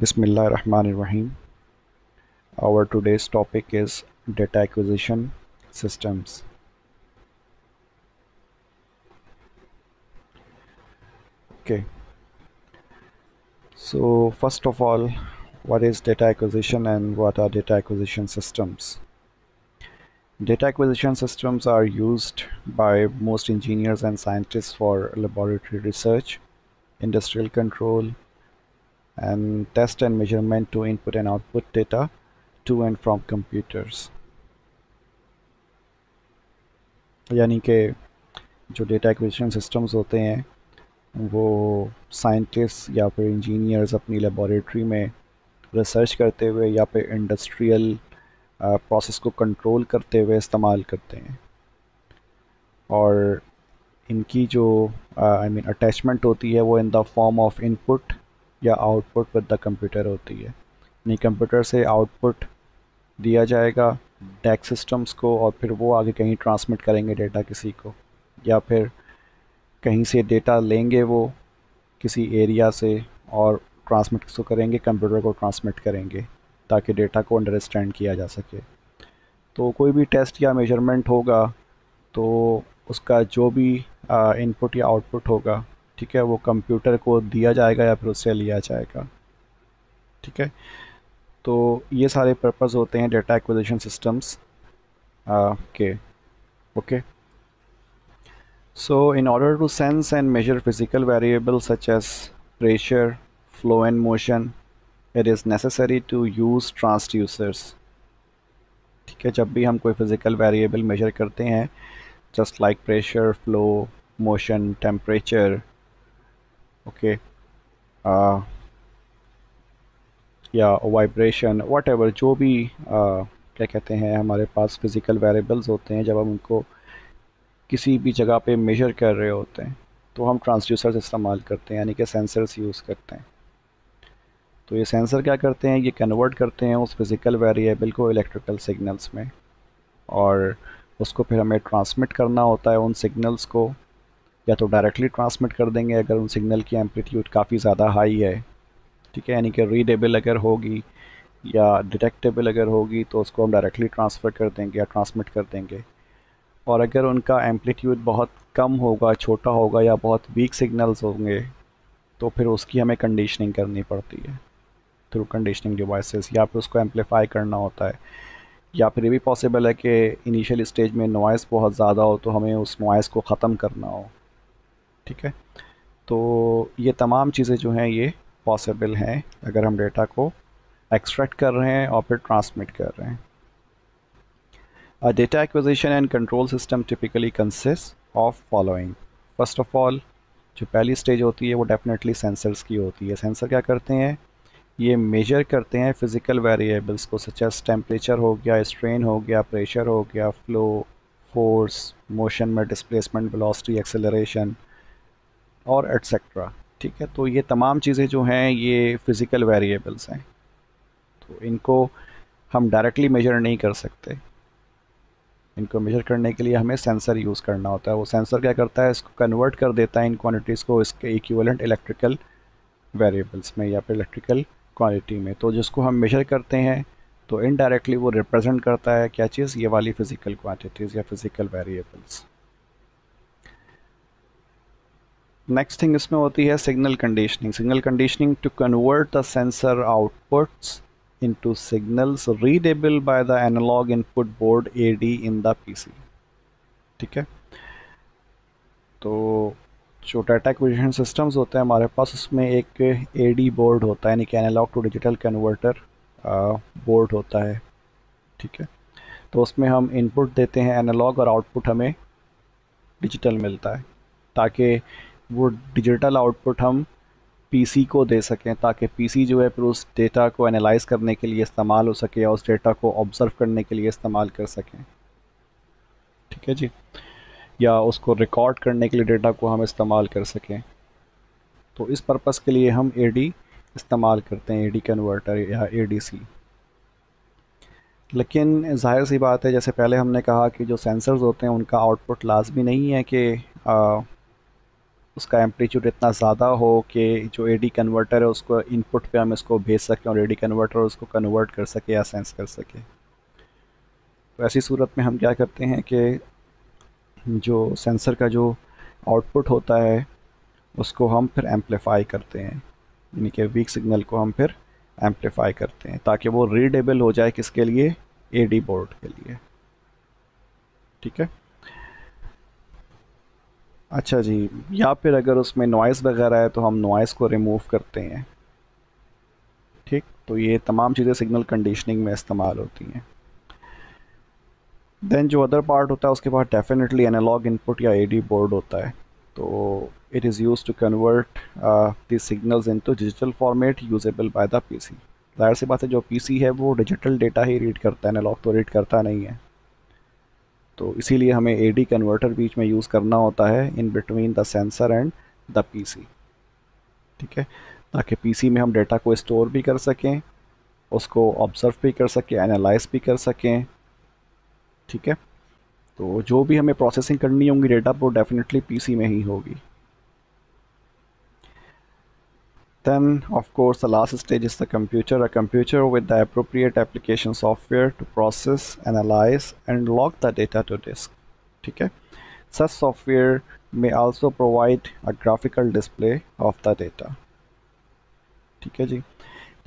Bismillahirrahmanirrahim. Our today's topic is data acquisition systems. Okay, so first of all, what is data acquisition and what are data acquisition systems? Data acquisition systems are used by most engineers and scientists for laboratory research, industrial control, and test and measurement to input and output data to and from computers. यानी कि जो data acquisition systems होते हैं वो scientist या फिर engineers अपनी laboratory में रिसर्च करते हुए या फिर इंडस्ट्रियल प्रोसेस को कंट्रोल करते हुए इस्तेमाल करते हैं। और इनकी जो आई मीन अटैचमेंट होती है वो in the form of input या आउटपुट विद द कंप्यूटर होती है। यानी कंप्यूटर से आउटपुट दिया जाएगा डैक सिस्टम्स को और फिर वो आगे कहीं ट्रांसमिट करेंगे डेटा किसी को, या फिर कहीं से डेटा लेंगे वो किसी एरिया से और ट्रांसमिट इसको करेंगे, कंप्यूटर को ट्रांसमिट करेंगे ताकि डेटा को अंडरस्टैंड किया जा सके। तो कोई भी टेस्ट या मेजरमेंट होगा तो उसका जो भी इनपुट या आउटपुट होगा, ठीक है, वो कंप्यूटर को दिया जाएगा या फिर उससे लिया जाएगा। ठीक है, तो ये सारे पर्पस होते हैं डेटा एक्विजिशन सिस्टम्स के। Okay, so in order to sense and measure physical variables such as pressure, flow and motion, it is necessary to use transducers. ठीक है, जब भी हम कोई फिजिकल वेरिएबल मेजर करते हैं just like pressure, flow, motion, temperature, okay, या vibration, whatever, जो भी क्या कहते हैं हमारे पास फिजिकल वेरिएबल्स होते हैं, जब हम उनको किसी भी जगह पे मेजर कर रहे होते हैं तो हम ट्रांसड्यूसर्स इस्तेमाल करते हैं, यानी कि सेंसर्स यूज़ करते हैं। तो ये सेंसर क्या करते हैं, ये कन्वर्ट करते हैं उस फिज़िकल वेरिएबल को इलेक्ट्रिकल सिग्नल्स में, और उसको फिर हमें ट्रांसमिट करना होता है उन सिग्नल्स को। या तो डायरेक्टली ट्रांसमिट कर देंगे अगर उन सिग्नल की एम्पलीट्यूड काफ़ी ज़्यादा हाई है, ठीक है, यानी कि रीडेबल अगर होगी या डिटेक्टेबल अगर होगी तो उसको हम डायरेक्टली ट्रांसफ़र कर देंगे या ट्रांसमिट कर देंगे। और अगर उनका एम्पलीट्यूड बहुत कम होगा, छोटा होगा या बहुत वीक सिग्नल्स होंगे तो फिर उसकी हमें कंडीशनिंग करनी पड़ती है थ्रू कंडीशनिंग डिवाइसेस, या फिर उसको एम्पलीफाई करना होता है। या फिर ये भी पॉसिबल है कि इनिशियल स्टेज में नॉइज़ बहुत ज़्यादा हो तो हमें उस नॉइज़ को ख़त्म करना हो। ठीक है, तो ये तमाम चीज़ें जो हैं ये पॉसिबल हैं अगर हम डेटा को एक्सट्रैक्ट कर रहे हैं और फिर ट्रांसमिट कर रहे हैं। A data acquisition and control system typically consists of following. First of all, जो पहली स्टेज होती है वो डेफिनेटली सेंसर्स की होती है। सेंसर क्या करते हैं, ये मेजर करते हैं फिज़िकल वेरिएबल्स को, सच एज टेम्परेचर हो गया, स्ट्रेन हो गया, प्रेशर हो गया, फ्लो, फोर्स, मोशन में डिस्प्लेसमेंट, वेलोसिटी, एक्सेलरेशन और एट्सेट्रा। ठीक है, तो ये तमाम चीज़ें जो हैं ये फ़िज़िकल वेरिएबल्स हैं, तो इनको हम डायरेक्टली मेजर नहीं कर सकते। इनको मेजर करने के लिए हमें सेंसर यूज़ करना होता है। वो सेंसर क्या करता है, इसको कन्वर्ट कर देता है इन क्वांटिटीज़ को इसके इक्विवेलेंट इलेक्ट्रिकल वेरिएबल्स में या फिर इलेक्ट्रिकल क्वांटिटी में। तो जिसको हम मेजर करते हैं तो इनडायरेक्टली वो रिप्रेजेंट करता है क्या चीज़, ये वाली फ़िज़िकल क्वांटिटीज़ या फिज़िकल वेरिएबल्स। नेक्स्ट थिंग इसमें होती है signal conditioning. Signal conditioning to convert the sensor outputs into signals readable by the analog input board AD in the PC। ठीक है, तो जो डाटा एक्विजिशन सिस्टम्स होते हैं हमारे पास उसमें एक AD बोर्ड होता है, यानी कि analog to digital converter board होता है। ठीक है, तो उसमें हम इनपुट देते हैं एनालॉग और आउटपुट हमें डिजिटल मिलता है, ताकि वो डिजिटल आउटपुट हम पीसी को दे सकें, ताकि पीसी जो है फिर उस डेटा को एनालाइज करने के लिए इस्तेमाल हो सके या उस डेटा को ऑब्ज़र्व करने के लिए इस्तेमाल कर सकें। ठीक है जी, या उसको रिकॉर्ड करने के लिए डेटा को हम इस्तेमाल कर सकें। तो इस पर्पस के लिए हम एडी इस्तेमाल करते हैं, एडी कन्वर्टर या एडीसी। लेकिन जाहिर सी बात है, जैसे पहले हमने कहा कि जो सेंसर्स होते हैं उनका आउटपुट लाजमी नहीं है कि उसका एम्पलीट्यूड इतना ज़्यादा हो कि जो एडी कन्वर्टर है उसको इनपुट पे हम इसको भेज सकें और एडी कन्वर्टर उसको कन्वर्ट कर सके या सेंस कर सके। तो ऐसी सूरत में हम क्या करते हैं कि जो सेंसर का जो आउटपुट होता है उसको हम फिर एम्पलीफाई करते हैं, यानी कि वीक सिग्नल को हम फिर एम्पलीफाई करते हैं ताकि वो रीडेबल हो जाए किसके लिए, एडी बोर्ड के लिए। ठीक है। अच्छा जी, या फिर अगर उसमें नॉइज़ वगैरह है तो हम नॉइज़ को रिमूव करते हैं। ठीक, तो ये तमाम चीज़ें सिग्नल कंडीशनिंग में इस्तेमाल होती हैं। देन जो अदर पार्ट होता है उसके बाद डेफिनेटली एनालॉग इनपुट या एडी बोर्ड होता है। तो it is use to convert this signals into digital format usable by the PC. ज़ाहिर सी बात है, जो पीसी है वो डिजिटल डेटा ही रीड करता है, एनालॉग तो रीड करता नहीं है। तो इसीलिए हमें एडी कन्वर्टर बीच में यूज़ करना होता है in between the sensor and the PC. ठीक है, ताकि पीसी में हम डेटा को स्टोर भी कर सकें, उसको ऑब्ज़र्व भी कर सकें, एनालाइज भी कर सकें। ठीक है, तो जो भी हमें प्रोसेसिंग करनी होगी डेटा वो डेफिनेटली पीसी में ही होगी। Then of course the last stage is the computer, a computer with the appropriate application software to process, analyze and log the data to disk. ठीक है, such software may also provide a graphical display of the data. ठीक है जी,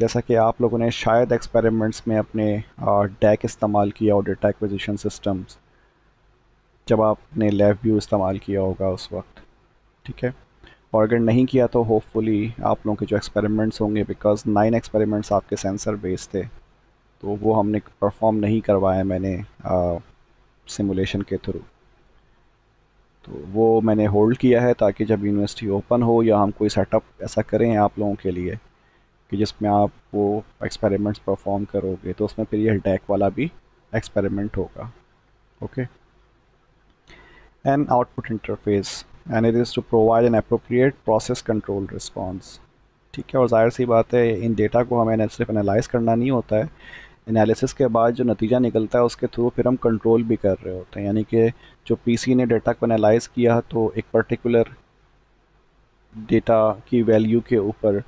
जैसा कि आप लोगों ने शायद एक्सपेरिमेंट्स में अपने डैक इस्तेमाल किया और डेटा एक्विजिशन सिस्टम्स, जब आपने लैब व्यू इस्तेमाल किया होगा उस वक्त। ठीक है, और अगर नहीं किया तो होपफुली आप लोगों के जो एक्सपेरिमेंट्स होंगे, बिकॉज 9 एक्सपेरिमेंट्स आपके सेंसर बेस्ड थे, तो वो हमने परफॉर्म नहीं करवाया मैंने सिमुलेशन के थ्रू। तो वो मैंने होल्ड किया है ताकि जब यूनिवर्सिटी ओपन हो या हम कोई सेटअप ऐसा करें आप लोगों के लिए कि जिसमें आप वो एक्सपेरिमेंट्स परफॉर्म करोगे, तो उसमें फिर यह डैक वाला भी एक्सपेरिमेंट होगा। Okay, an output interface and it is to provide an appropriate process control response. ठीक है, और ज़ाहिर सी बात है इन डेटा को हमें सिर्फ एनालाइज करना नहीं होता है, एनालिसिस के बाद जो नतीजा निकलता है उसके थ्रू फिर हम कंट्रोल भी कर रहे होते हैं। यानी कि जो पीसी ने डेटा को एनालाइज किया तो एक पर्टिकुलर डेटा की वैल्यू के ऊपर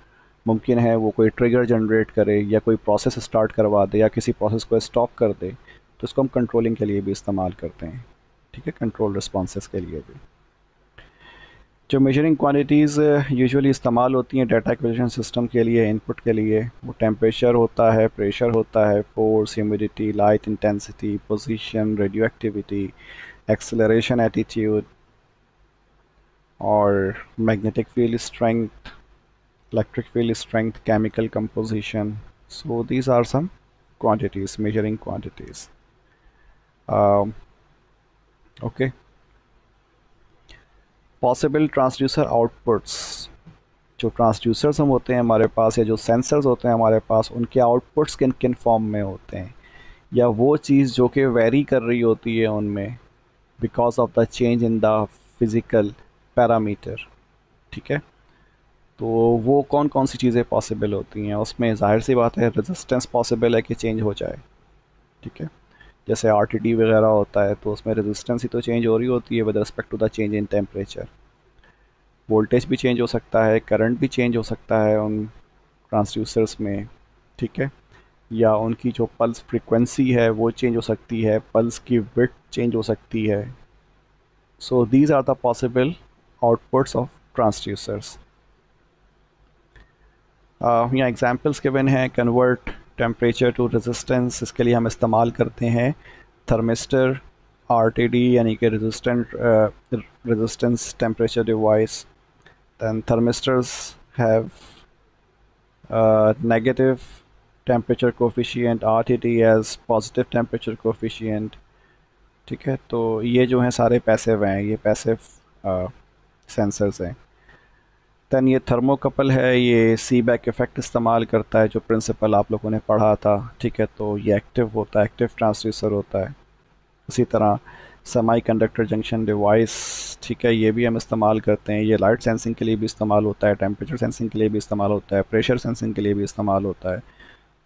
मुमकिन है वो कोई ट्रिगर जनरेट करे या कोई प्रोसेस स्टार्ट करवा दे या किसी प्रोसेस को स्टॉप कर दे, तो इसको हम कंट्रोलिंग के लिए भी इस्तेमाल करते हैं। ठीक है, कंट्रोल रिस्पॉन्सेस के लिए भी। जो मेजरिंग क्वांटिटीज़ यूजुअली इस्तेमाल होती हैं डाटा एक्विजिशन सिस्टम के लिए, इनपुट के लिए, वो टेम्परेचर होता है, प्रेशर होता है, force, humidity, light intensity, position, radio activity, acceleration attitude और magnetic field strength, electric field strength, chemical composition. So these are some quantities, measuring quantities. Okay, possible transducer outputs. जो transducers हम होते हैं हमारे पास या जो सेंसर्स होते हैं हमारे पास, उनके आउटपुट्स किन किन फॉर्म में होते हैं, या वो चीज़ जो कि वेरी कर रही होती है उनमें because of the change in the physical parameter. ठीक है, तो वो कौन कौन सी चीज़ें पॉसिबल होती हैं उसमें, ज़ाहिर सी बात है रेजिस्टेंस पॉसिबल है कि चेंज हो जाए। ठीक है, जैसे आरटीडी वगैरह होता है तो उसमें रेजिस्टेंस ही तो चेंज हो रही होती है with respect to the change in temperature. Voltage भी चेंज हो सकता है, करंट भी चेंज हो सकता है उन ट्रांसड्यूसर्स में। ठीक है, या उनकी जो पल्स फ्रीक्वेंसी है वो चेंज हो सकती है, पल्स की विड्थ चेंज हो सकती है। So these are the possible outputs of transducers. यहाँ एग्जांपल्स गिवन हैं, कन्वर्ट टेम्परेचर टू रेजिस्टेंस, इसके लिए हम इस्तेमाल करते हैं थर्मिस्टर, आरटीडी यानी कि resistance temperature device. Then thermistors have negative temperature coefficient, RTD as positive temperature coefficient। ठीक है, तो ये जो हैं सारे पैसिव हैं, ये पैसिव सेंसर्स हैं। दैन ये थर्मोकपल है, ये सी बैक इफ़ेक्ट इस्तेमाल करता है जो प्रिंसिपल आप लोगों ने पढ़ा था। ठीक है, तो ये एक्टिव होता है, एक्टिव ट्रांसड्यूसर होता है। उसी तरह सेमी कंडक्टर जंक्शन डिवाइस, ठीक है, ये भी हम इस्तेमाल करते हैं। ये लाइट सेंसिंग के लिए भी इस्तेमाल होता है, टेम्परेचर सेंसिंग के लिए भी इस्तेमाल होता है, प्रेशर सेंसिंग के लिए भी इस्तेमाल होता है।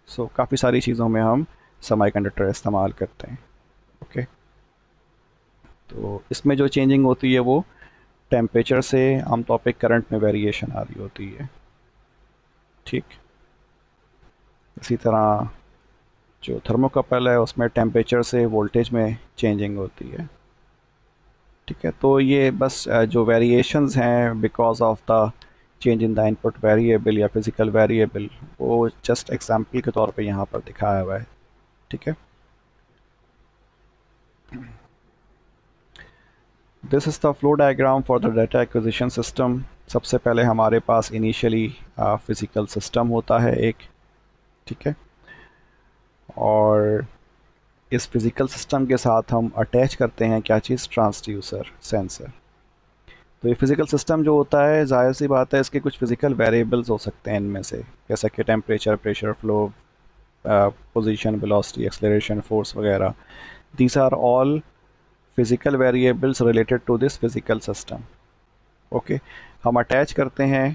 सो काफ़ी सारी चीज़ों में हम सेमी कंडक्टर इस्तेमाल करते हैं। ओके, तो इसमें जो चेंजिंग होती है वो टेम्परेचर से आमतौर पे करंट में वेरिएशन आ रही होती है। ठीक, इसी तरह जो थर्मोकपल है उसमें टेम्परेचर से वोल्टेज में चेंजिंग होती है। ठीक है, तो ये बस जो वेरिएशंस हैं because of the change in the input variable या फिजिकल वेरिएबल, वो जस्ट एग्जांपल के तौर पे यहाँ पर दिखाया हुआ है। ठीक है, this is the flow diagram for the data acquisition system. सबसे पहले हमारे पास इनिशियली फिजिकल सिस्टम होता है एक। ठीक है, और इस फिजिकल सिस्टम के साथ हम अटैच करते हैं क्या चीज़, ट्रांसड्यूसर सेंसर। तो ये फिजिकल सिस्टम जो होता है, जाहिर सी बात है इसके कुछ फिजिकल वेरिएबल्स हो सकते हैं इनमें से, जैसा कि temperature, pressure, flow, position, velocity, acceleration, force वगैरह। These are all physical variables related to this physical system. Okay, हम अटैच करते हैं।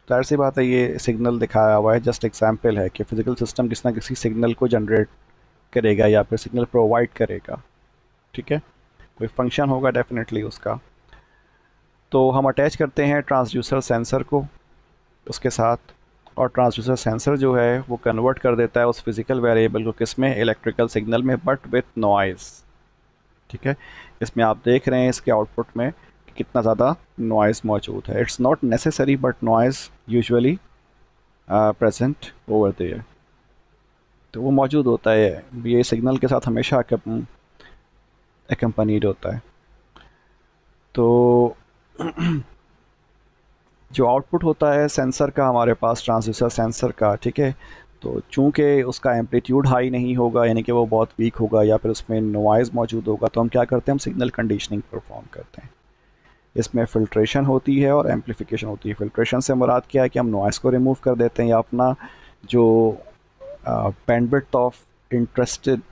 जाहिर सी बात है ये सिग्नल दिखाया हुआ है, जस्ट एग्जाम्पल है कि फिजिकल सिस्टम किसी ना किसी सिग्नल को जनरेट करेगा या फिर सिग्नल प्रोवाइड करेगा। ठीक है, कोई फंक्शन होगा डेफिनेटली उसका। तो हम अटैच करते हैं ट्रांसड्यूसर सेंसर को उसके साथ, और ट्रांसड्यूसर सेंसर जो है वो कन्वर्ट कर देता है उस फिजिकल वेरिएबल को किस में, इलेक्ट्रिकल सिग्नल में, बट विथ नॉइज़। ठीक है, इसमें आप देख रहे हैं इसके आउटपुट में कि कितना ज़्यादा नॉइज़ मौजूद है। It's not necessary but noise usually present over there, तो वो मौजूद होता है। ये सिग्नल के साथ हमेशा एकम्पनीड होता है। तो जो आउटपुट होता है सेंसर का हमारे पास, ट्रांसड्यूसर सेंसर का, ठीक है, तो चूंकि उसका एम्पलीट्यूड हाई नहीं होगा, यानी कि वो बहुत वीक होगा या फिर उसमें नॉइज़ मौजूद होगा, तो हम क्या करते हैं, हम सिग्नल कंडीशनिंग परफॉर्म करते हैं। इसमें फ़िल्ट्रेशन होती है और एम्पलीफिकेशन होती है। फ़िल्ट्रेशन से मुराद क्या है कि हम नॉइज़ को रिमूव कर देते हैं या अपना जो बैंडविड्थ ऑफ इंटरेस्टेड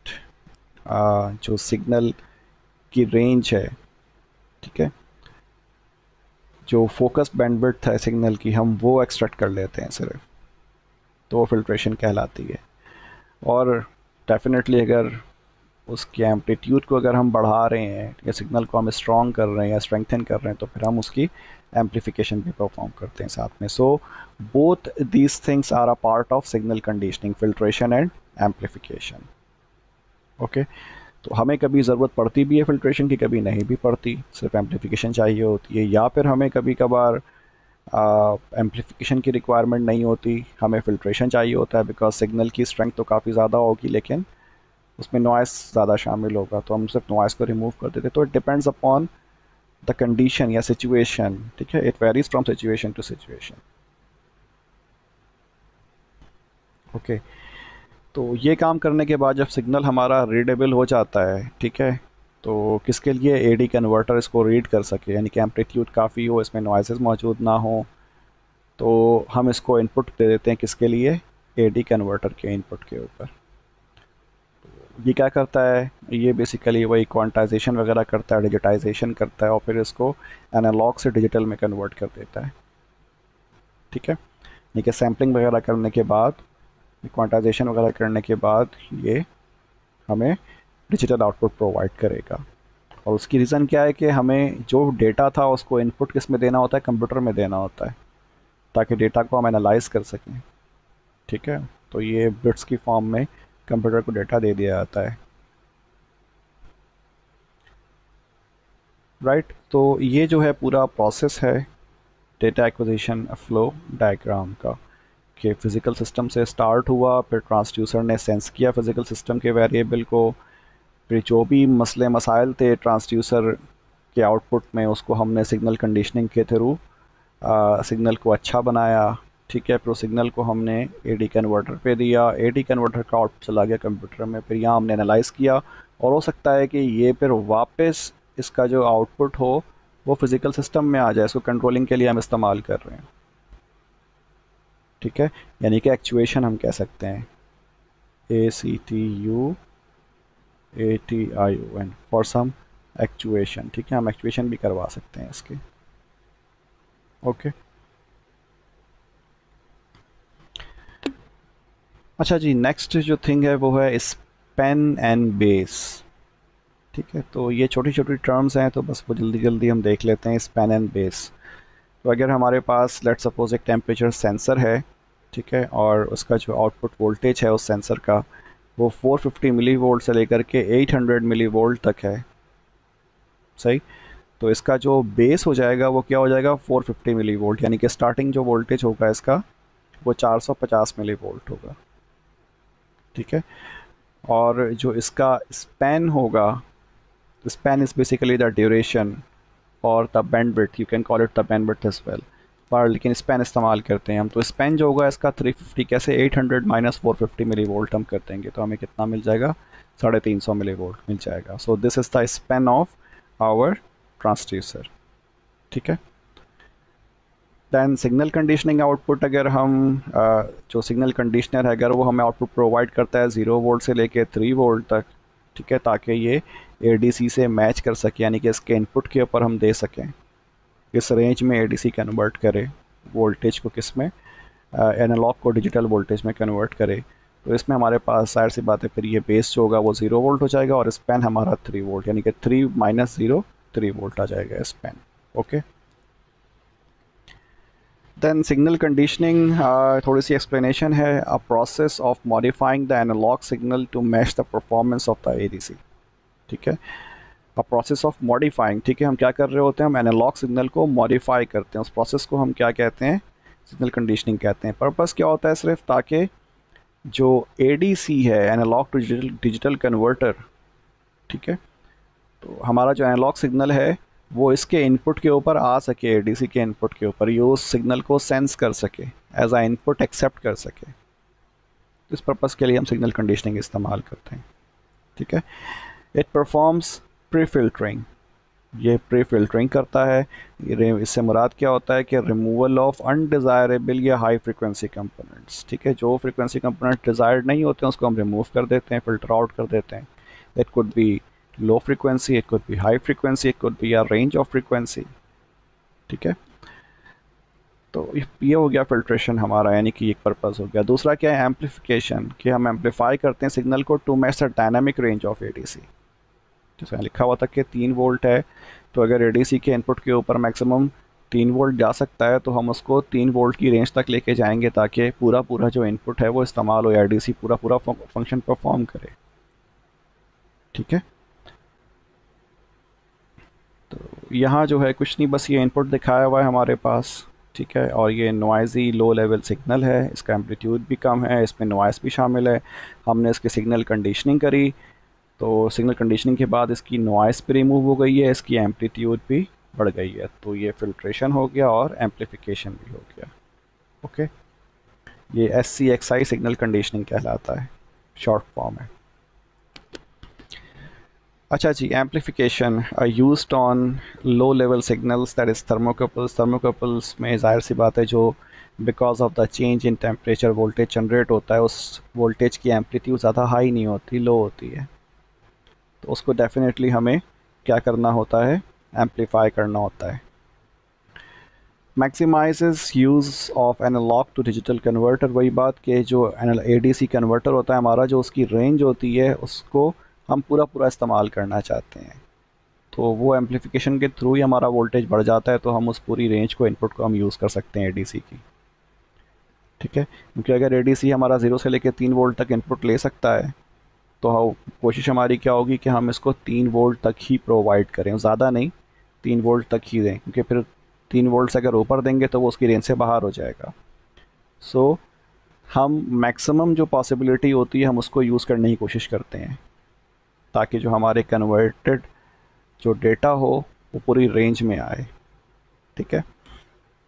जो सिग्नल की रेंज है, ठीक है, जो फोकस बैंडविड्थ है सिग्नल की, हम वो एक्सट्रैक्ट कर लेते हैं सिर्फ, तो वो फिल्ट्रेशन कहलाती है। और डेफिनेटली अगर उसके एम्पलीट्यूड को अगर हम बढ़ा रहे हैं या सिग्नल को हम स्ट्रॉन्ग कर रहे हैं या स्ट्रेंथन कर रहे हैं, तो फिर हम उसकी एम्पलीफिकेशन भी परफॉर्म करते हैं साथ में। So both these things are a part of signal conditioning, filtration and amplification. Okay, तो हमें कभी ज़रूरत पड़ती भी है फ़िल्ट्रेशन की, कभी नहीं भी पड़ती, सिर्फ एम्पलीफिकेशन चाहिए होती है। या फिर हमें कभी कभार एम्पलीफिकेशन की रिक्वायरमेंट नहीं होती, हमें फ़िल्ट्रेशन चाहिए होता है, बिकॉज सिग्नल की स्ट्रेंथ तो काफ़ी ज़्यादा होगी लेकिन उसमें नॉइस ज़्यादा शामिल होगा, तो हम सिर्फ नॉइस को रिमूव कर देते। तो it depends upon the condition या सिचुएशन। ठीक है, it varies from situation to situation. Okay, तो ये काम करने के बाद जब सिग्नल हमारा रीडेबल हो जाता है, ठीक है, तो किसके लिए, एडी कन्वर्टर इसको रीड कर सके, यानी कि एम्पलीट्यूड काफ़ी हो, इसमें नॉइसेस मौजूद ना हो, तो हम इसको इनपुट दे देते हैं किसके लिए, एडी कन्वर्टर के इनपुट के ऊपर। ये क्या करता है, ये बेसिकली वही क्वांटाइजेशन वगैरह करता है, डिजिटाइजेशन करता है और फिर इसको एनालॉग से डिजिटल में कन्वर्ट कर देता है। ठीक है, यानी कि सैम्पलिंग वगैरह करने के बाद, क्वांटाइजेशन वगैरह करने के बाद ये हमें डिजिटल आउटपुट प्रोवाइड करेगा। और उसकी रीज़न क्या है कि हमें जो डेटा था उसको इनपुट किस में देना होता है, कंप्यूटर में देना होता है, ताकि डेटा को हम एनालाइज कर सकें। ठीक है, तो ये बिट्स की फॉर्म में कंप्यूटर को डेटा दे दिया जाता है। राइट, तो ये जो है पूरा प्रोसेस है डेटा एक्विजिशन फ्लो डायग्राम का, कि फ़िज़िकल सिस्टम से स्टार्ट हुआ, फिर ट्रांसड्यूसर ने सेंस किया फ़िज़िकल सिस्टम के वेरिएबल को, फिर जो भी मसले मसाइल थे ट्रांसड्यूसर के आउटपुट में, उसको हमने सिग्नल कंडीशनिंग के थ्रू सिग्नल को अच्छा बनाया। ठीक है, फिर सिग्नल को हमने एडी कन्वर्टर पे दिया, एडी कन्वर्टर का आउटपुट चला गया कंप्यूटर में, फिर यहाँ हमने एनालाइज़ किया, और हो सकता है कि ये फिर वापस इसका जो आउटपुट हो वो फिज़िकल सिस्टम में आ जाए, इसको कंट्रोलिंग के लिए हम इस्तेमाल कर रहे हैं। ठीक है, यानी कि एक्चुएशन हम कह सकते हैं, ACTUATION फॉर सम एक्चुएशन। ठीक है, हम एक्चुएशन भी करवा सकते हैं इसके। ओके, अच्छा जी, नेक्स्ट जो थिंग है वो है स्पैन एंड बेस। ठीक है, तो ये छोटी छोटी टर्म्स हैं, तो बस वो जल्दी जल्दी हम देख लेते हैं। Span and base. तो अगर हमारे पास लेट्स सपोज एक टेम्परेचर सेंसर है, ठीक है, और उसका जो आउटपुट वोल्टेज है उस सेंसर का वो 450 मिली वोल्ट से लेकर के 800 मिली वोल्ट तक है, सही। तो इसका जो बेस हो जाएगा वो क्या हो जाएगा, 450 मिली वोल्ट, यानी कि स्टार्टिंग जो वोल्टेज होगा इसका वो 450 मिली वोल्ट होगा, ठीक है। और जो इसका स्पैन होगा, span is basically the duration और the bandwidth, you can call it the bandwidth as well, पर लेकिन स्पैन इस्तेमाल करते हैं हम। तो स्पैन जो होगा इसका 350, कैसे 800 माइनस 450 मिली वोल्ट हम कर देंगे तो हमें कितना मिल जाएगा, 350 मिली वोल्ट मिल जाएगा। So this is the span of our transducer, ठीक है। दैन सिग्नल कंडीशनिंग आउटपुट, अगर हम जो सिग्नल कंडीशनर है अगर वो हमें आउटपुट प्रोवाइड करता है 0 वोल्ट से लेके 3 वोल्ट तक, ठीक है, ताकि ये एडीसी से मैच कर सके, यानी कि इसके इनपुट के ऊपर हम दे सकें, इस रेंज में एडीसी कन्वर्ट करे वोल्टेज को, किस में, एनालॉग को डिजिटल वोल्टेज में कन्वर्ट करे। तो इसमें हमारे पास जाहिर सी बात है फिर ये बेस जो होगा वो 0 वोल्ट हो जाएगा और स्पैन हमारा 3 वोल्ट, यानी कि 3 माइनस 0 3 वोल्ट आ जाएगा span. Okay, then signal conditioning, थोड़ी सी एक्सप्लेनेशन है। A process of modifying the analog signal to match the performance of the ADC, ठीक है। अ प्रोसेस ऑफ मॉडिफाइंग, ठीक है, हम क्या कर रहे होते हैं, हम एनालॉग सिग्नल को मॉडिफाई करते हैं, उस प्रोसेस को हम क्या कहते हैं, सिग्नल कंडीशनिंग कहते हैं। पर्पस क्या होता है, सिर्फ ताकि जो एडीसी है, एनालॉग टू डिजिटल कन्वर्टर, ठीक है, तो हमारा जो एनालॉग सिग्नल है वो इसके इनपुट के ऊपर आ सके, एडीसी के इनपुट के ऊपर ये उस सिग्नल को सेंस कर सके, एज आ इनपुट एक्सेप्ट कर सके। इस पर्पस के लिए हम सिग्नल कंडीशनिंग इस्तेमाल करते हैं, ठीक है। इट परफॉर्म्स प्री फिल्टरिंग, ये प्री फिल्टरिंग करता है। इससे मुराद क्या होता है कि रिमूवल ऑफ अनडिज़ायरेबल या हाई फ्रिक्वेंसी कंपोनेंट्स, ठीक है, जो फ्रिक्वेंसी कंपोनेंट डिज़ायर्ड नहीं होते हैं उसको हम रिमूव कर देते हैं, फिल्टर आउट कर देते हैं। It could be low frequency, it could be high frequency, it could be a range of frequency, ठीक है। तो ये हो गया फिल्ट्रेशन हमारा, यानी कि एक पर्पज़ हो गया। दूसरा क्या है, एम्पलीफिकेशन, कि हम एम्पलीफाई करते हैं सिग्नल को to match the dynamic range of ADC. जैसे लिखा हुआ था कि 3 वोल्ट है, तो अगर एडीसी के इनपुट के ऊपर मैक्सिमम 3 वोल्ट जा सकता है तो हम उसको 3 वोल्ट की रेंज तक लेके जाएंगे ताकि पूरा पूरा जो इनपुट है वो इस्तेमाल हो, एडीसी पूरा पूरा फंक्शन परफॉर्म करे, ठीक है। तो यहाँ जो है कुछ नहीं, बस ये इनपुट दिखाया हुआ है हमारे पास, ठीक है, और ये नॉइज़ी लो लेवल सिग्नल है, इसका एम्पलीट्यूड भी कम है, इसमें नॉइस भी शामिल है। हमने इसकी सिग्नल कंडीशनिंग करी, तो सिग्नल कंडीशनिंग के बाद इसकी नॉइस भी रिमूव हो गई है, इसकी एम्पलीट्यूड भी बढ़ गई है, तो ये फिल्ट्रेशन हो गया और एम्पलीफिकेशन भी हो गया। ओके, ये SCXI सिग्नल कंडीशनिंग कहलाता है, शॉर्ट फॉर्म है। अच्छा जी, amplification used on low level signals, that is thermocouples. Thermocouples में ज़ाहिर सी बात है जो because of the change in temperature voltage generate होता है, उस वोल्टेज की एम्पलीट्यूड ज़्यादा हाई नहीं होती, लो होती है, तो उसको डेफिनेटली हमें क्या करना होता है, एम्पलीफाई करना होता है। Maximises use of analog to digital converter, वही बात कि जो ADC कन्वर्टर होता है हमारा, जो उसकी रेंज होती है उसको हम पूरा पूरा इस्तेमाल करना चाहते हैं, तो वो एम्पलीफिकेशन के थ्रू ही हमारा वोल्टेज बढ़ जाता है, तो हम उस पूरी रेंज को, इनपुट को हम यूज़ कर सकते हैं ADC की, ठीक है। क्योंकि अगर ADC हमारा 0 से लेकर 3 वोल्ट तक इनपुट ले सकता है तो कोशिश हमारी क्या होगी कि हम इसको 3 वोल्ट तक ही प्रोवाइड करें, ज़्यादा नहीं, 3 वोल्ट तक ही दें, क्योंकि फिर 3 वोल्ट से अगर ऊपर देंगे तो वो उसकी रेंज से बाहर हो जाएगा। सो हम मैक्सिमम जो पॉसिबिलिटी होती है हम उसको यूज़ करने की कोशिश करते हैं ताकि जो हमारे कन्वर्टेड जो डेटा हो वो पूरी रेंज में आए, ठीक है।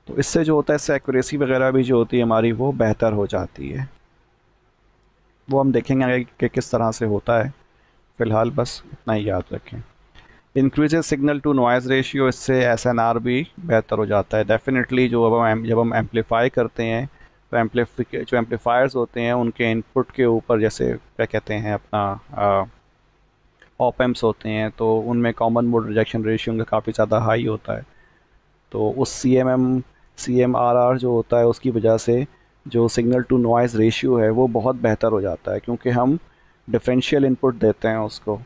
तो इससे जो होता है, इससे एक्यूरेसी वगैरह भी जो होती है हमारी वो बेहतर हो जाती है। वो हम देखेंगे आगे कि किस तरह से होता है, फ़िलहाल बस इतना ही याद रखें। Increases signal to noise ratio, इससे SNR भी बेहतर हो जाता है डेफिनेटली। जब हम एम्पलीफाई करते हैं तो जो एम्पलीफायर्स होते हैं उनके इनपुट के ऊपर, जैसे क्या कहते हैं अपना ऑप एम्प्स होते हैं, तो उनमें कॉमन मोड रिजेक्शन रेशियो उनका काफ़ी ज़्यादा हाई होता है, तो उस CMRR जो होता है उसकी वजह से जो सिग्नल टू नॉइज़ रेशियो है वो बहुत बेहतर हो जाता है, क्योंकि हम डिफरेंशियल इनपुट देते हैं उसको,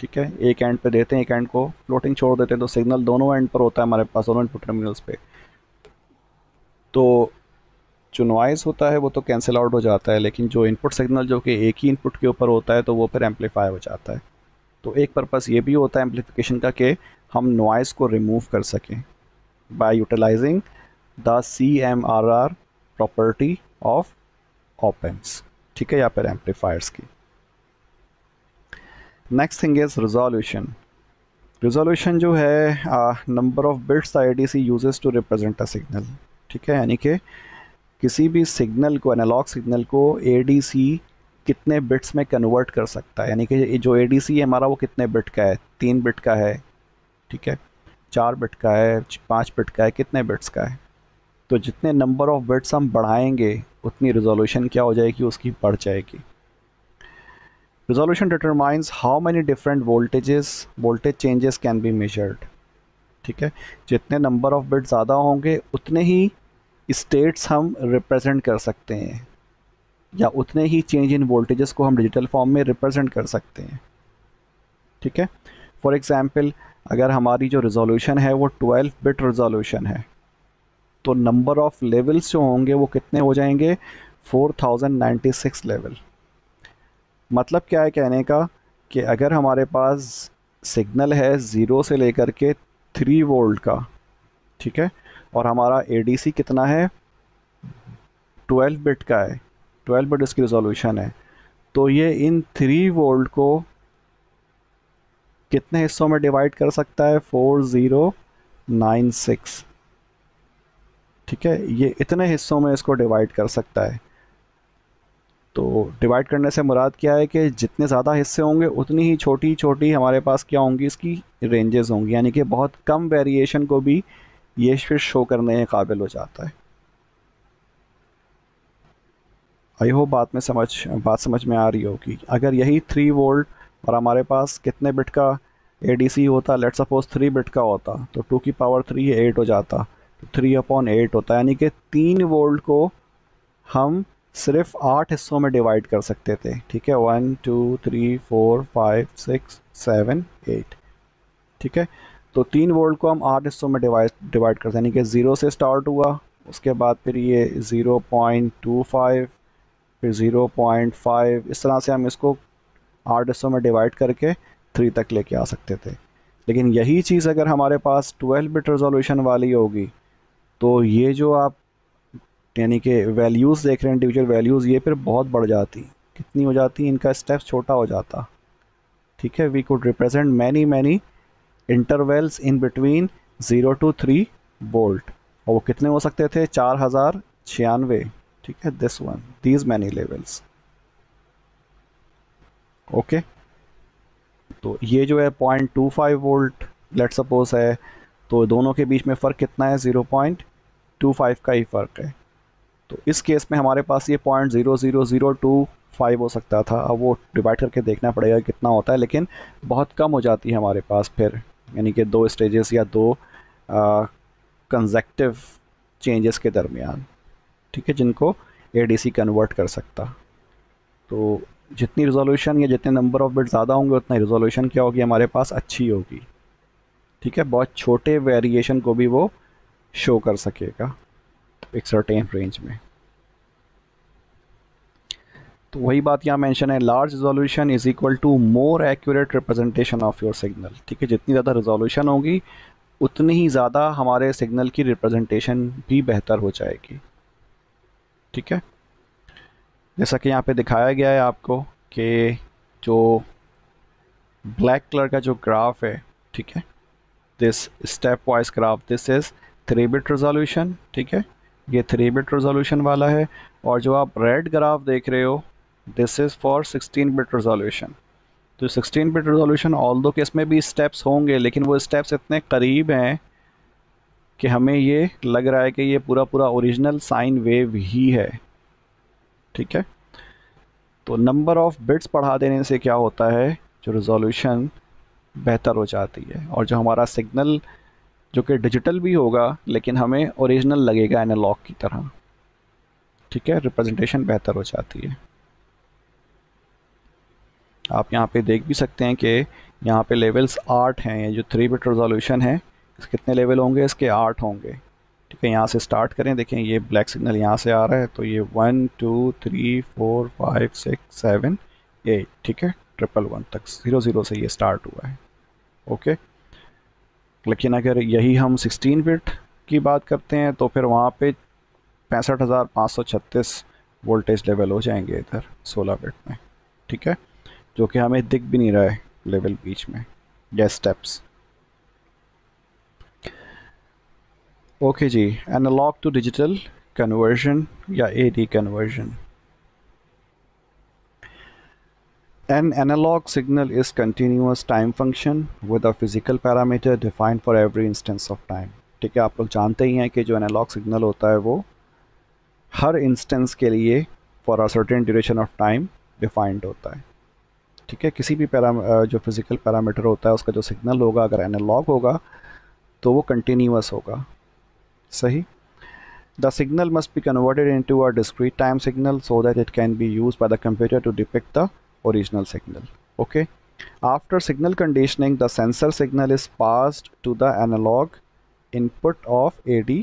ठीक है, एक एंड पे देते हैं, एक एंड को फ्लोटिंग छोड़ देते हैं, तो सिग्नल दोनों एंड पर होता है हमारे पास, दोनों इनपुट टर्मिनल्स पे। तो जो नॉइज़ होता है वो तो कैंसिल आउट हो जाता है, लेकिन जो इनपुट सिग्नल जो कि एक ही इनपुट के ऊपर होता है तो वो फिर एम्पलीफाई हो जाता है। तो एक पर्पस ये भी होता है एम्पलीफिकेशन का कि हम नॉइज़ को रिमूव कर सकें by utilising the CMRR property of op amps, ठीक है, या फिर एम्पलीफायर्स की। Next thing is resolution. Resolution जो है number of bits ADC uses to represent a signal, ठीक है, यानी कि किसी भी सिग्नल को, एनालॉग सिग्नल को ADC कितने बिट्स में कन्वर्ट कर सकता है, यानी कि जो ADC है हमारा वो कितने बिट का है, 3 बिट का है, ठीक है, 4 बिट का है, 5 बिट का है, कितने बिट्स का है। तो जितने नंबर ऑफ बिट्स हम बढ़ाएंगे उतनी रिजोल्यूशन क्या हो जाएगी, उसकी बढ़ जाएगी। Resolution determines how many different voltage changes can be measured, ठीक है, जितने नंबर ऑफ बिट ज़्यादा होंगे उतने ही स्टेट्स हम रिप्रेजेंट कर सकते हैं, या उतने ही चेंज इन वोल्टेजेस को हम डिजिटल फॉर्म में रिप्रेजेंट कर सकते हैं, ठीक है। फॉर एग्जांपल, अगर हमारी जो रिजोल्यूशन है वो 12 बिट रिजोल्यूशन है, तो नंबर ऑफ लेवल्स जो होंगे वो कितने हो जाएंगे, 4096 लेवल। मतलब क्या है कहने का, कि अगर हमारे पास सिग्नल है 0 से लेकर के 3 वोल्ट का, ठीक है, और हमारा ADC कितना है, 12 बिट का है, 12 बिट इसकी रिजोल्यूशन है, तो ये इन 3 वोल्ट को कितने हिस्सों में डिवाइड कर सकता है, 4096, ठीक है, ये इतने हिस्सों में इसको डिवाइड कर सकता है। तो डिवाइड करने से मुराद क्या है कि जितने ज़्यादा हिस्से होंगे उतनी ही छोटी छोटी हमारे पास क्या होंगी, इसकी रेंजेस होंगी, यानी कि बहुत कम वेरिएशन को भी ये फिर शो करने के काबिल हो जाता है। आई होप बात समझ में आ रही होगी। अगर यही 3 वोल्ट और हमारे पास कितने बिट का ADC होता, लेट सपोज 3 बिट का होता, तो 2 की पावर 3 8 हो जाता, तो 3/8 होता है, यानी कि 3 वोल्ट को हम सिर्फ 8 हिस्सों में डिवाइड कर सकते थे, ठीक है, 1 2 3 4 5 6 7 8, ठीक है। तो 3 वोल्ट को हम 8 हिस्सों में डिवाइड करते हैं, यानी कि 0 से स्टार्ट हुआ, उसके बाद फिर ये 0.25, फिर 0.5, इस तरह से हम इसको 8 हिस्सों में डिवाइड करके 3 तक लेके आ सकते थे। लेकिन यही चीज़ अगर हमारे पास 12 बिट रेजोल्यूशन वाली होगी, तो ये जो आप यानी कि वैल्यूज़ देख रहे हैं, इंडिविजुअल वैल्यूज़, ये फिर बहुत बढ़ जाती, कितनी हो जाती, इनका स्टेप छोटा हो जाता, ठीक है। We could represent many many intervals in between 0 to 3 volt, और वो कितने हो सकते थे, 4096, ठीक है, this one, these many levels, okay. तो ये जो है 0.25 वोल्ट लेट सपोज है, तो दोनों के बीच में फ़र्क कितना है, 0.25 का ही फ़र्क है। तो इस केस में हमारे पास ये 0.00025 हो सकता था। अब वो डिवाइड करके देखना पड़ेगा कितना होता है, लेकिन बहुत कम हो जाती है हमारे पास फिर, यानी कि 2 स्टेजेस या 2 कंसेक्टिव चेंजेस के दरमियान, ठीक है, जिनको ADC कन्वर्ट कर सकता। तो जितनी रिजोल्यूशन या जितने नंबर ऑफ बिट ज़्यादा होंगे उतना रिजोल्यूशन क्या होगी हमारे पास, अच्छी होगी, ठीक है, बहुत छोटे वेरिएशन को भी वो शो कर सकेगा एक सर्टेन रेंज में। तो वही बात यहाँ मेंशन है, large resolution is equal to more accurate representation of your signal, ठीक है, जितनी ज़्यादा रिजोल्यूशन होगी उतनी ही ज़्यादा हमारे सिग्नल की रिप्रेजेंटेशन भी बेहतर हो जाएगी, ठीक है। जैसा कि यहाँ पे दिखाया गया है आपको कि जो ब्लैक कलर का जो ग्राफ है, ठीक है, this step wise graph, this is 3 bit resolution, ठीक है, ये 3 बिट रेजोल्यूशन वाला है। और जो आप रेड ग्राफ देख रहे हो, this is for 16 bit resolution. तो 16 बिट रेजोल्यूशन ऑल दो के इसमें भी स्टेप्स होंगे, लेकिन वो स्टेप्स इतने करीब हैं कि हमें ये लग रहा है कि ये पूरा पूरा ओरिजिनल साइन वेव ही है, ठीक है। तो नंबर ऑफ़ बिट्स बढ़ा देने से क्या होता है, जो रिजोल्यूशन बेहतर हो जाती है, और जो हमारा सिग्नल जो कि डिजिटल भी होगा लेकिन हमें ओरिजिनल लगेगा एनालॉग की तरह, ठीक है, रिप्रेजेंटेशन बेहतर हो जाती है। आप यहाँ पे देख भी सकते हैं कि यहाँ पे लेवल्स 8 हैं, ये जो 3 बिट रेजोल्यूशन है, इसके कितने लेवल होंगे, इसके 8 होंगे। ठीक है, यहाँ से स्टार्ट करें, देखें ये ब्लैक सिग्नल यहाँ से आ रहा है, तो ये 1 2 3 4 5 6 7 8, ठीक है, 111 तक 00 से ये स्टार्ट हुआ है। ओके, लेकिन अगर यही हम 16 बिट की बात करते हैं तो फिर वहाँ पे 65,536 वोल्टेज लेवल हो जाएंगे इधर 16 बिट में। ठीक है, जो कि हमें दिख भी नहीं रहा है लेवल बीच में या स्टेप्स। ओके जी, एनालॉग टू डिजिटल कन्वर्जन या AD conversion. An analog signal is continuous time function with a physical parameter defined for every instance of time। ठीक है, आप लोग जानते ही हैं कि जो एनालॉग सिग्नल होता है वो हर इंस्टेंस के लिए for a certain duration of time defined होता है। ठीक है, किसी भी जो फिजिकल पैरामीटर होता है उसका जो सिग्नल होगा अगर एनालॉग होगा तो वो कंटिन्यूस होगा। सही। The signal must be converted into a discrete time signal so that it can be used by the computer to depict the original signal। Okay, after signal conditioning the sensor signal is passed to the analog input of AD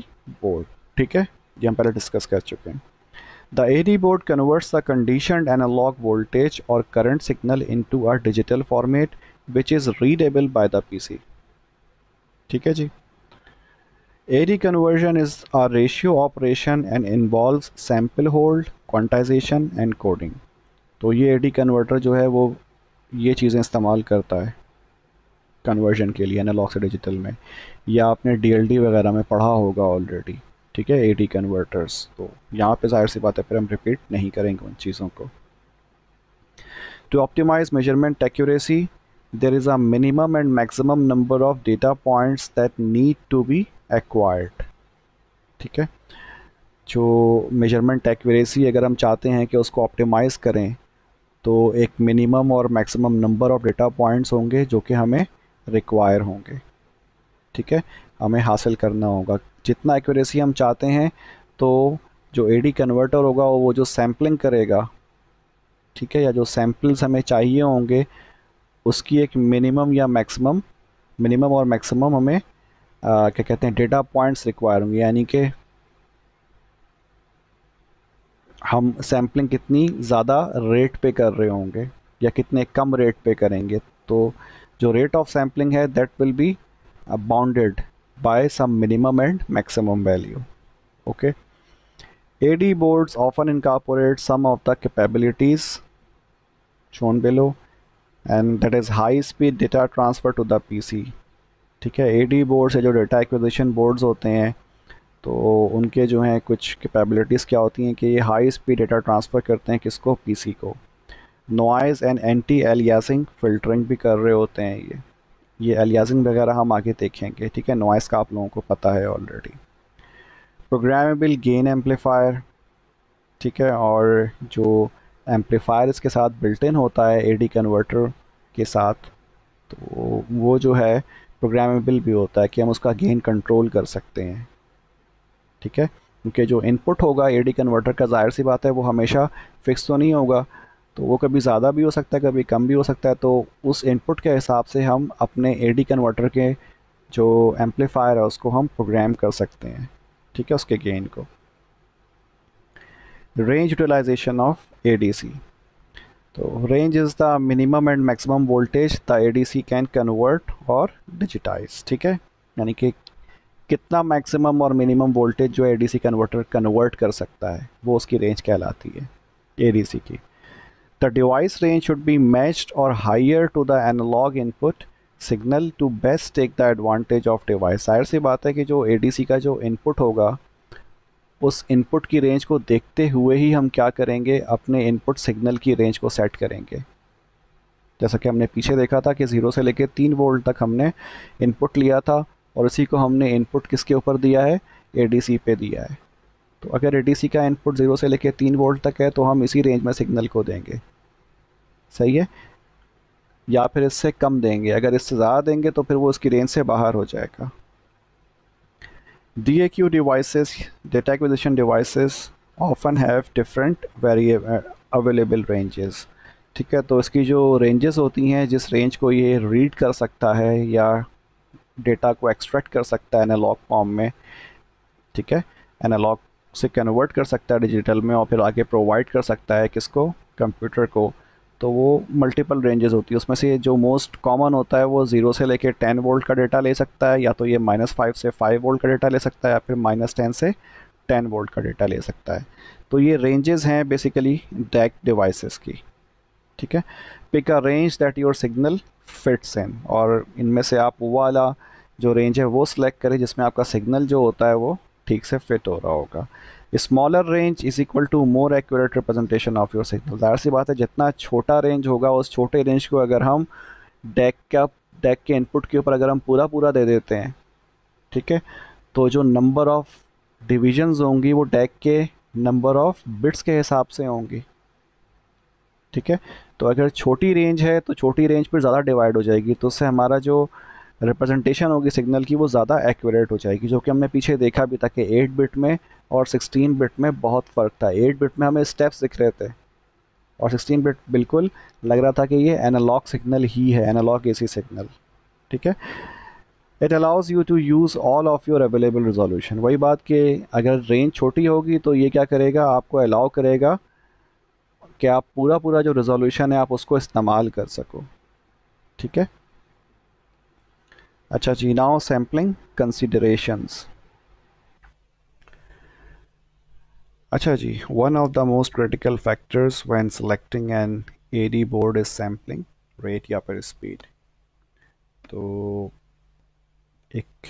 board। ठीक है, ये हम पहले discuss कर चुके हैं। The AD board converts the conditioned analog voltage or current signal into a digital format which is readable by the PC। ठीक है जी। AD conversion is a ratio operation and involves sample hold, quantization and coding। तो ये AD converter जो है वो ये चीज़ें इस्तेमाल करता है कन्वर्जन के लिए एनालॉग से डिजिटल में, या आपने DLD वगैरह में पढ़ा होगा ऑलरेडी। ठीक है, AD कन्वर्टर्स, तो यहाँ पे जाहिर सी बात है फिर हम रिपीट नहीं करेंगे उन चीज़ों को। To optimise measurement accuracy there is a minimum and maximum number of data points that need to be acquired. ठीक है, जो मेजरमेंट एक्यूरेसी अगर हम चाहते हैं कि उसको ऑप्टिमाइज़ करें तो एक मिनिमम और maximum number of data points होंगे जो कि हमें रिक्वायर होंगे। ठीक है, हमें हासिल करना होगा जितना एक्यूरेसी हम चाहते हैं, तो जो एडी कन्वर्टर होगा वो जो सैम्पलिंग करेगा, ठीक है, या जो सैम्पल्स हमें चाहिए होंगे उसकी एक मिनिमम या मैक्सिमम, मिनिमम और मैक्सिमम हमें क्या कहते हैं डेटा पॉइंट्स रिक्वायर होंगे, यानी कि हम सैम्पलिंग कितनी ज़्यादा रेट पे कर रहे होंगे या कितने कम रेट पे करेंगे। तो जो रेट ऑफ सैम्पलिंग है that will be bounded by some minimum and maximum value. Okay, AD boards often incorporate some of the capabilities shown below and that is high speed data transfer to the PC। ठीक है, AD board से जो data acquisition boards होते हैं तो उनके जो हैं कुछ कैपेबिलिटीज़ क्या होती हैं कि ये हाई स्पीड डेटा ट्रांसफ़र करते हैं किसको, पीसी को। Noise and anti aliasing filtering भी कर रहे होते हैं ये एलियासिंग वगैरह हम आगे देखेंगे। ठीक है, नॉइज़ का आप लोगों को पता है ऑलरेडी। प्रोग्रामेबल गेन एम्पलीफायर, ठीक है, और जो एम्पलीफायर इसके साथ बिल्ट इन होता है एडी कन्वर्टर के साथ, तो वो जो है प्रोग्रामेबल भी होता है कि हम उसका गेन कंट्रोल कर सकते हैं। ठीक है, क्योंकि जो इनपुट होगा एडी कन्वर्टर का जाहिर सी बात है वो हमेशा फिक्स तो नहीं होगा, तो वो कभी ज़्यादा भी हो सकता है कभी कम भी हो सकता है। तो उस इनपुट के हिसाब से हम अपने एडी कन्वर्टर के जो एम्पलीफायर है उसको हम प्रोग्राम कर सकते हैं। ठीक है, उसके गेन को। रेंज यूटिलाइजेशन ऑफ एडीसी, तो range is the minimum and maximum voltage the ADC can convert और डिजिटाइज। ठीक है, यानी कि कितना मैक्सिमम और मिनिमम वोल्टेज जो एडीसी कन्वर्टर कन्वर्ट कर सकता है वो उसकी रेंज कहलाती है एडीसी की। The device range should be matched और higher to the analog input signal to best take the advantage of device. जाहिर सी बात है कि जो एडीसी का जो इनपुट होगा उस इनपुट की रेंज को देखते हुए ही हम क्या करेंगे, अपने इनपुट सिग्नल की रेंज को सेट करेंगे। जैसा कि हमने पीछे देखा था कि 0 से लेकर 3 वोल्ट तक हमने इनपुट लिया था और इसी को हमने इनपुट किसके ऊपर दिया है, एडीसी पे दिया है। तो अगर एडीसी का इनपुट 0 से लेकर 3 वोल्ट तक है तो हम इसी रेंज में सिग्नल को देंगे। सही है, या फिर इससे कम देंगे, अगर इससे ज़्यादा देंगे तो फिर वो उसकी रेंज से बाहर हो जाएगा। DAQ devices, data acquisition devices often have different available ranges। ठीक है, तो इसकी जो रेंजेस होती हैं, जिस रेंज को ये रीड कर सकता है या डेटा को एक्सट्रैक्ट कर सकता है एनालॉग फॉर्म में, ठीक है, एनालॉग से कन्वर्ट कर सकता है डिजिटल में और फिर आगे प्रोवाइड कर सकता है किसको, कंप्यूटर को, तो वो मल्टीपल रेंजेस होती है। उसमें से जो मोस्ट कॉमन होता है वो 0 से लेके 10 वोल्ट का डेटा ले सकता है, या तो ये -5 से 5 वोल्ट का डेटा ले सकता है, या फिर -10 से 10 वोल्ट का डेटा ले सकता है। तो ये रेंजेस हैं बेसिकली डैक डिवाइसेस की, ठीक है। Pick a range that your signal fits in, और इनमें से आप वो वाला जो रेंज है वो सिलेक्ट करें जिसमें आपका सिग्नल जो होता है वो ठीक से फिट हो रहा होगा। Smaller range is equal to more accurate representation of your signal. जाहिर सी बात है, जितना छोटा रेंज होगा उस छोटे रेंज को अगर हम डेक का डेक के इनपुट के ऊपर अगर हम पूरा पूरा दे देते हैं, ठीक है, तो जो नंबर ऑफ डिविजन्स होंगी वो डेक के नंबर ऑफ बिट्स के हिसाब से होंगी, ठीक है। तो अगर छोटी रेंज है तो छोटी रेंज पर ज़्यादा डिवाइड हो जाएगी, तो उससे हमारा जो रिप्रेजेंटेशन होगी सिग्नल की वो ज़्यादा एक्यूरेट हो जाएगी, जो कि हमने पीछे देखा भी था कि 8 बिट में और 16 बिट में बहुत फ़र्क था। 8 बिट में हमें स्टेप्स दिख रहे थे और 16 बिट बिल्कुल लग रहा था कि ये एनालॉग सिग्नल ही है, एनालॉग एसी सिग्नल, ठीक है। It allows you to use all of your available resolution. वही बात कि अगर रेंज छोटी होगी तो ये क्या करेगा, आपको अलाउ करेगा कि आप पूरा पूरा जो रिजोल्यूशन है आप उसको इस्तेमाल कर सको, ठीक है। अच्छा जी, नाउ सैम्पलिंग कंसिडरेशंस। अच्छा जी, one of the most critical factors when selecting an AD board is sampling rate या फिर स्पीड। तो एक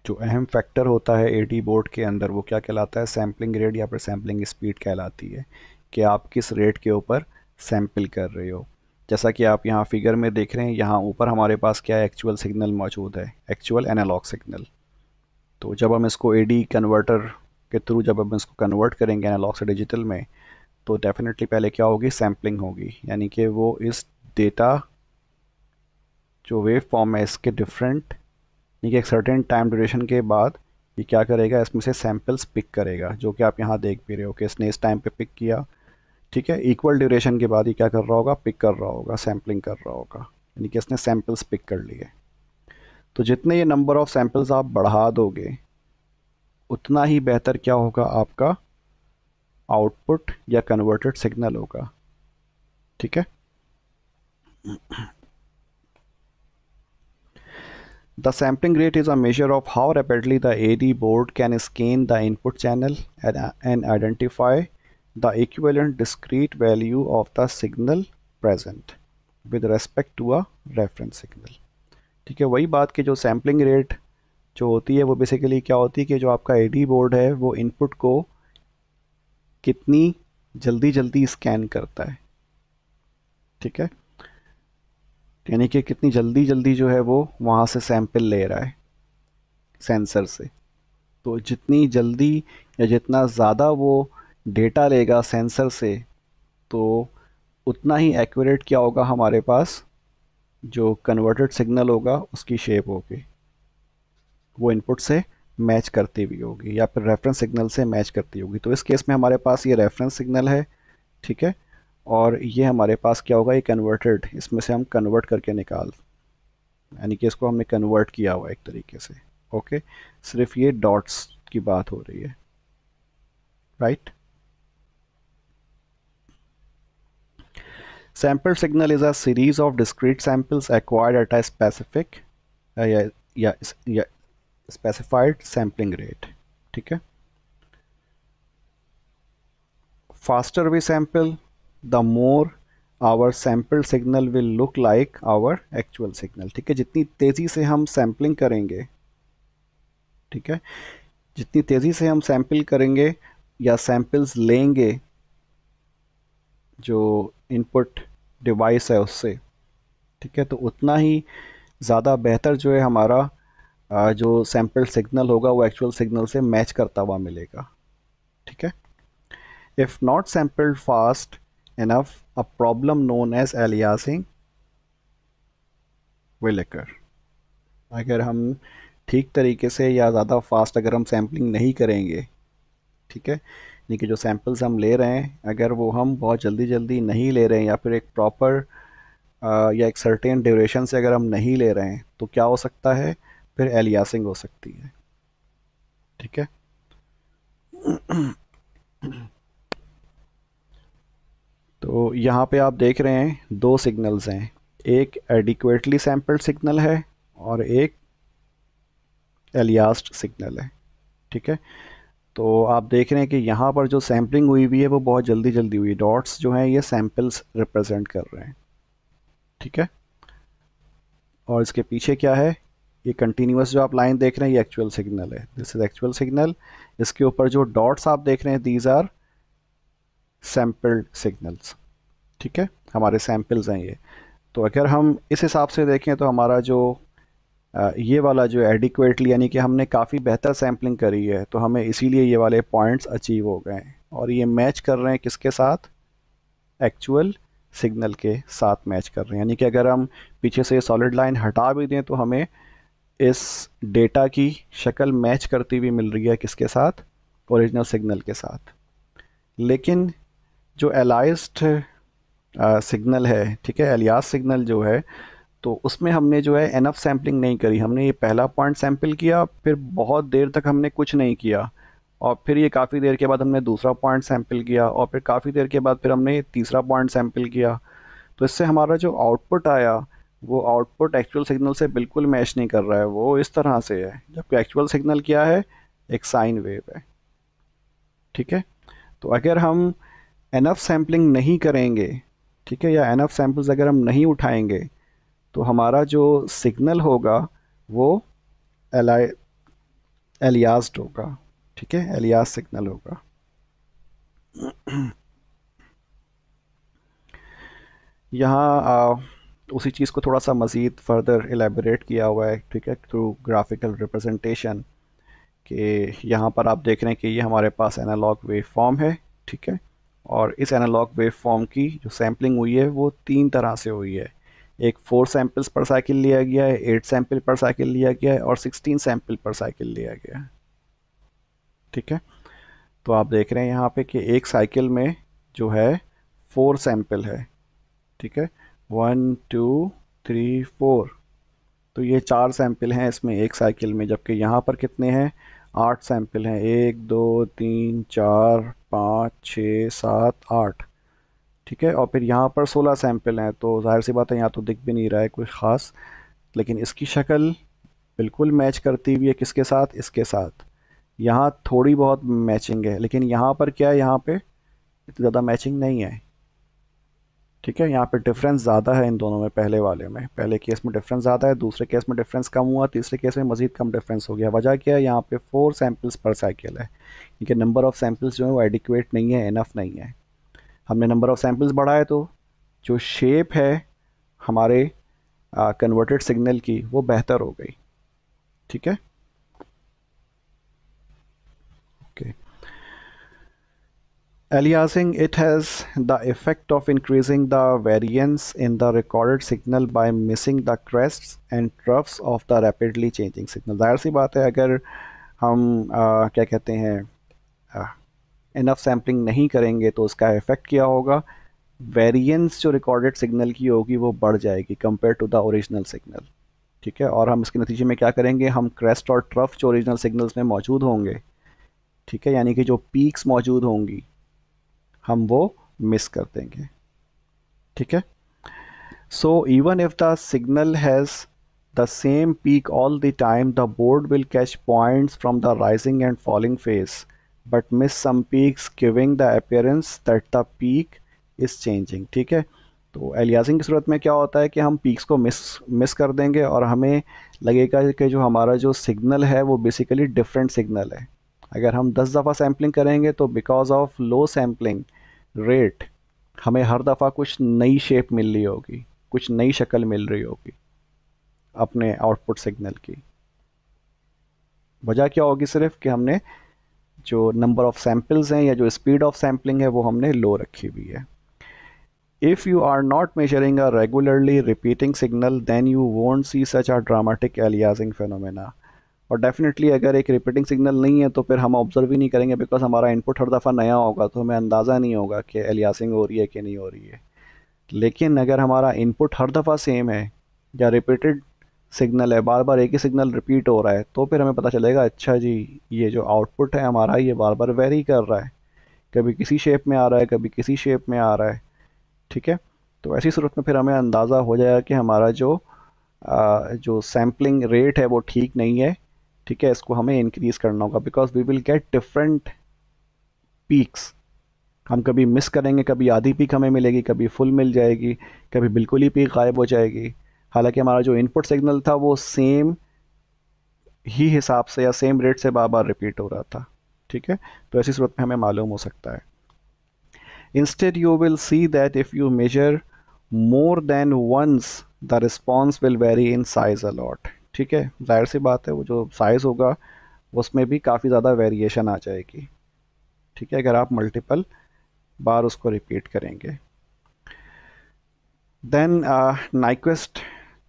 जो अहम फैक्टर होता है एडी बोर्ड के अंदर वो क्या कहलाता है, सैम्पलिंग रेट या फिर सैम्पलिंग स्पीड कहलाती है, कि आप किस रेट के ऊपर सैम्पल कर रहे हो। जैसा कि आप यहाँ फिगर में देख रहे हैं, यहाँ ऊपर हमारे पास क्या है, एक्चुअल सिग्नल मौजूद है, एक्चुअल एनालॉग सिग्नल। तो जब हम इसको एडी कन्वर्टर के थ्रू जब हम इसको कन्वर्ट करेंगे एनालॉग से डिजिटल में, तो डेफिनेटली पहले क्या होगी, सैम्पलिंग होगी, यानी कि वो इस डेटा जो वेव फॉर्म है इसके डिफरेंट, यानी कि एक सर्टेन टाइम ड्यूरेशन के बाद ये क्या करेगा, इसमें से सैम्पल्स पिक करेगा, जो कि आप यहाँ देख भी रहे हो कि इसने इस टाइम पे पिक किया, ठीक है। इक्वल ड्यूरेशन के बाद ये क्या कर रहा होगा, पिक कर रहा होगा, सैम्पलिंग कर रहा होगा, यानी कि इसने सैम्पल्स पिक कर लिए। तो जितने ये नंबर ऑफ सैम्पल्स आप बढ़ा दोगे उतना ही बेहतर क्या होगा, आपका आउटपुट या कन्वर्टेड सिग्नल होगा, ठीक है। The sampling rate is a measure of how rapidly the AD board can scan the input channel and identify the equivalent discrete value of the signal present with respect to a reference signal। ठीक है, वही बात कि जो sampling rate जो होती है वो बेसिकली क्या होती है कि जो आपका एडी बोर्ड है वो इनपुट को कितनी जल्दी जल्दी स्कैन करता है, ठीक है, यानी कि कितनी जल्दी जल्दी जो है वो वहाँ से सैंपल ले रहा है सेंसर से। तो जितनी जल्दी या जितना ज़्यादा वो डेटा लेगा सेंसर से, तो उतना ही एक्यूरेट क्या होगा हमारे पास, जो कन्वर्टेड सिग्नल होगा उसकी शेप होगी, वो इनपुट से मैच करती हुई होगी या फिर रेफरेंस सिग्नल से मैच करती होगी। तो इस केस में हमारे पास ये रेफरेंस सिग्नल है, ठीक है, और ये हमारे पास क्या होगा, ये कन्वर्टेड, इसमें से हम कन्वर्ट करके निकाल, यानी कि इसको हमने कन्वर्ट किया हुआ एक तरीके से, ओके। सिर्फ ये डॉट्स की बात हो रही है, right. Sample signal is a series of discrete samples acquired at a specific या specified sampling rate, ठीक है। Faster we sample, the more our sample signal will look like our actual signal, ठीक है। जितनी तेज़ी से हम सैम्पलिंग करेंगे, ठीक है, जितनी तेज़ी से हम सैम्पल करेंगे या सैम्पल्स लेंगे जो इनपुट डिवाइस है उससे, ठीक है, तो उतना ही ज़्यादा बेहतर जो है हमारा जो सैम्पल सिग्नल होगा वो एक्चुअल सिग्नल से मैच करता हुआ मिलेगा, ठीक है। If not sampled fast enough a problem known as aliasing will occur। अगर हम ठीक तरीके से या ज़्यादा फास्ट अगर हम सैम्पलिंग नहीं करेंगे, ठीक है, यानी कि जो सैंपल्स हम ले रहे हैं अगर वो हम बहुत जल्दी जल्दी नहीं ले रहे हैं या फिर एक प्रॉपर या एक सर्टेन ड्यूरेशन से अगर हम नहीं ले रहे हैं तो क्या हो सकता है, फिर एलियासिंग हो सकती है। ठीक है। तो यहाँ पे आप देख रहे हैं दो सिग्नल्स हैं, एक एडिक्वेटली सैम्पल्ड सिग्नल है और एक एलियास्ड सिग्नल है। ठीक है। तो आप देख रहे हैं कि यहाँ पर जो सैम्पलिंग हुई हुई है वो बहुत जल्दी जल्दी हुई है, डॉट्स जो हैं ये सैम्पल्स रिप्रेजेंट कर रहे हैं। ठीक है। और इसके पीछे क्या है, ये कंटिन्यूस जो आप लाइन देख रहे हैं ये एक्चुअल सिग्नल है, दिस इज एक्चुअल सिग्नल। इसके ऊपर जो डॉट्स आप देख रहे हैं दीज आर सैम्पल्ड सिग्नल्स। ठीक है, हमारे सैम्पल्स हैं ये। तो अगर हम इस हिसाब से देखें तो हमारा जो ये वाला जो एडिक्वेटली यानी कि हमने काफ़ी बेहतर सैम्पलिंग करी है तो हमें इसीलिए ये वाले पॉइंट्स अचीव हो गए हैं, और ये मैच कर रहे हैं किसके साथ, एक्चुअल सिग्नल के साथ मैच कर रहे हैं। यानी कि अगर हम पीछे से सॉलिड लाइन हटा भी दें तो हमें इस डेटा की शक्ल मैच करती हुई मिल रही है किसके साथ, ओरिजिनल सिग्नल के साथ। लेकिन जो एलाइज्ड सिग्नल है, ठीक है, एलियास सिग्नल जो है, तो उसमें हमने जो है एनफ सैम्पलिंग नहीं करी। हमने ये पहला पॉइंट सैम्पल किया, फिर बहुत देर तक हमने कुछ नहीं किया, और फिर ये काफ़ी देर के बाद हमने दूसरा पॉइंट सैम्पल किया, और फिर काफ़ी देर के बाद फिर हमने तीसरा पॉइंट सैम्पल किया। तो इससे हमारा जो आउटपुट आया वो आउटपुट एक्चुअल सिग्नल से बिल्कुल मैच नहीं कर रहा है, वो इस तरह से है, जबकि एक्चुअल सिग्नल क्या है, एक साइन वेव है। ठीक है। तो अगर हम एनफ सैम्पलिंग नहीं करेंगे, ठीक है, या एनफ सैम्पल्स अगर हम नहीं उठाएंगे तो हमारा जो सिग्नल होगा वो एलाई एलियास्ड होगा। ठीक है, एलियास सिग्नल होगा। यहाँ उसी चीज़ को थोड़ा सा मज़ीद फर्दर एलेबोरेट किया हुआ है, ठीक है, थ्रू ग्राफिकल रिप्रेजेंटेशन, कि यहाँ पर आप देख रहे हैं कि ये हमारे पास एनालॉग वेव फॉर्म है। ठीक है। और इस एनालॉग वेव फॉर्म की जो सैम्पलिंग हुई है वो तीन तरह से हुई है। एक 4 सैम्पल्स पर साइकिल लिया गया है, 8 सैम्पल पर साइकिल लिया गया है, और 16 सैम्पल पर साइकिल लिया गया है। ठीक है। तो आप देख रहे हैं यहाँ पे कि एक साइकिल में जो है 4 सैम्पल है। ठीक है, 1 2 3 4। तो ये 4 सैम्पल हैं इसमें एक साइकिल में, जबकि यहाँ पर कितने हैं, 8 सैम्पल हैं, 1 2 3 4 5 6 7 8। ठीक है। और फिर यहाँ पर 16 सैंपल हैं, तो जाहिर सी बात है यहाँ तो दिख भी नहीं रहा है कुछ ख़ास, लेकिन इसकी शक्ल बिल्कुल मैच करती हुई है किसके साथ, इसके साथ। यहाँ थोड़ी बहुत मैचिंग है, लेकिन यहाँ पर क्या है, यहाँ पे इतनी ज़्यादा मैचिंग नहीं है। ठीक है, यहाँ पे डिफरेंस ज़्यादा है इन दोनों में, पहले वाले में, पहले केस में डिफरेंस ज़्यादा है, दूसरे केस में डिफरेंस कम हुआ, तीसरे केस में मज़ीद कम डिफरेंस हो गया। वजह क्या है, यहाँ पे 4 सैम्पल्स पर साइकिल है, क्योंकि नंबर ऑफ़ सैम्पल्स जो है वो एडिक्वेट नहीं है, इनफ नहीं है। हमने नंबर ऑफ़ सैम्पल्स बढ़ाए तो जो शेप है हमारे कन्वर्टेड सिग्नल की वो बेहतर हो गई। ठीक है। Okay. Aliasing, it has the effect of increasing the variance in the recorded signal by missing the crests and troughs of the rapidly changing signal। जाहिर सी बात है अगर हम क्या कहते हैं इनफ सैम्पलिंग नहीं करेंगे तो उसका इफ़ेक्ट क्या होगा, वेरिएंस जो रिकॉर्डेड सिग्नल की होगी वो बढ़ जाएगी compare to the original signal. ठीक है। और हम इसके नतीजे में क्या करेंगे, हम क्रेस्ट और ट्रफ जो ओरिजिनल सिग्नल्स में मौजूद होंगे, ठीक है, यानी कि जो पीक्स मौजूद होंगी हम वो मिस कर देंगे। ठीक है। So even if the signal has the same peak all the time, the board will catch points from the rising and falling phase but miss some peaks, giving the appearance that the peak is changing। ठीक है। तो aliasing की सूरत में क्या होता है कि हम पीक्स को मिस कर देंगे और हमें लगेगा कि जो हमारा जो सिग्नल है वो बेसिकली डिफरेंट सिग्नल है। अगर हम 10 दफ़ा सैम्पलिंग करेंगे तो because of low sampling rate हमें हर दफ़ा कुछ नई शेप मिल रही होगी, कुछ नई शक्ल मिल रही होगी अपने आउटपुट सिग्नल की। वजह क्या होगी, सिर्फ कि हमने जो नंबर ऑफ सैम्पल्स हैं या जो स्पीड ऑफ सैम्पलिंग है वो हमने लो रखी हुई है। If you are not measuring a regularly repeating signal then you won't see such a dramatic aliasing phenomena. और डेफिनेटली अगर एक रिपीटिंग सिग्नल नहीं है तो फिर हम ऑब्जर्व ही नहीं करेंगे, बिकॉज हमारा इनपुट हर दफ़ा नया होगा तो हमें अंदाज़ा नहीं होगा कि एलियासिंग हो रही है कि नहीं हो रही है। लेकिन अगर हमारा इनपुट हर दफ़ा सेम है या रिपीटेड सिग्नल है, बार बार एक ही सिग्नल रिपीट हो रहा है, तो फिर हमें पता चलेगा अच्छा जी ये जो आउटपुट है हमारा ये बार बार वेरी कर रहा है, कभी किसी शेप में आ रहा है कभी किसी शेप में आ रहा है। ठीक है, तो ऐसी सूरत में फिर हमें अंदाज़ा हो जाएगा कि हमारा जो सैम्पलिंग रेट है वो ठीक नहीं है। ठीक है, इसको हमें इंक्रीज़ करना होगा, because we will get different peaks. हम कभी मिस करेंगे, कभी आधी पीक हमें मिलेगी, कभी फुल मिल जाएगी, कभी बिल्कुल ही पीक गायब हो जाएगी, हालांकि हमारा जो इनपुट सिग्नल था वो सेम ही हिसाब से या सेम रेट से बार बार रिपीट हो रहा था। ठीक है, तो ऐसी सूरत में हमें मालूम हो सकता है। Instead, you will see that if you measure more than once, the response will vary in size a lot. ठीक है, जाहिर सी बात है वो जो साइज़ होगा उसमें भी काफ़ी ज़्यादा वेरिएशन आ जाएगी। ठीक है, अगर आप मल्टीपल बार उसको रिपीट करेंगे। देन नाइक्वेस्ट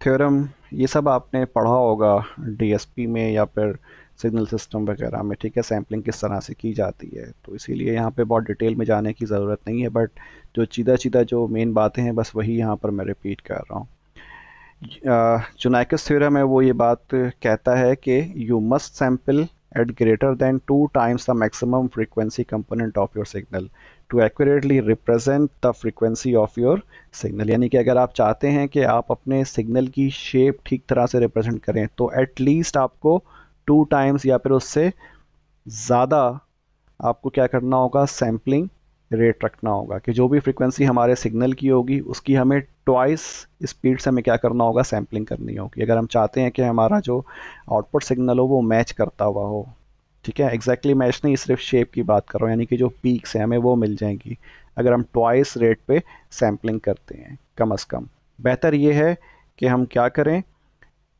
थ्योरम, ये सब आपने पढ़ा होगा डीएसपी में या फिर सिग्नल सिस्टम वगैरह में। ठीक है, सैम्पलिंग किस तरह से की जाती है, तो इसीलिए यहाँ पे बहुत डिटेल में जाने की ज़रूरत नहीं है, बट जो सीधा सीधा जो मेन बातें हैं बस वही यहाँ पर मैं रिपीट कर रहा हूँ। जो नाइक्वेस्ट थ्योरम है वो ये बात कहता है कि you must sample at greater than 2 times the maximum frequency component of your signal to accurately represent the frequency of your signal। यानी कि अगर आप चाहते हैं कि आप अपने सिग्नल की शेप ठीक तरह से रिप्रेजेंट करें तो एटलीस्ट आपको 2 टाइम्स या फिर उससे ज़्यादा आपको क्या करना होगा, सैम्पलिंग रेट रखना होगा कि जो भी फ्रीक्वेंसी हमारे सिग्नल की होगी उसकी हमें ट्वाइस स्पीड से हमें क्या करना होगा, सैम्पलिंग करनी होगी, अगर हम चाहते हैं कि हमारा जो आउटपुट सिग्नल हो वो मैच करता हुआ हो। ठीक है, एग्जैक्टली मैच नहीं, सिर्फ शेप की बात कर रहा हूँ, यानी कि जो पीक्स हैं हमें वो मिल जाएंगी अगर हम ट्वाइस रेट पे सैम्पलिंग करते हैं कम अज़ कम। बेहतर ये है कि हम क्या करें,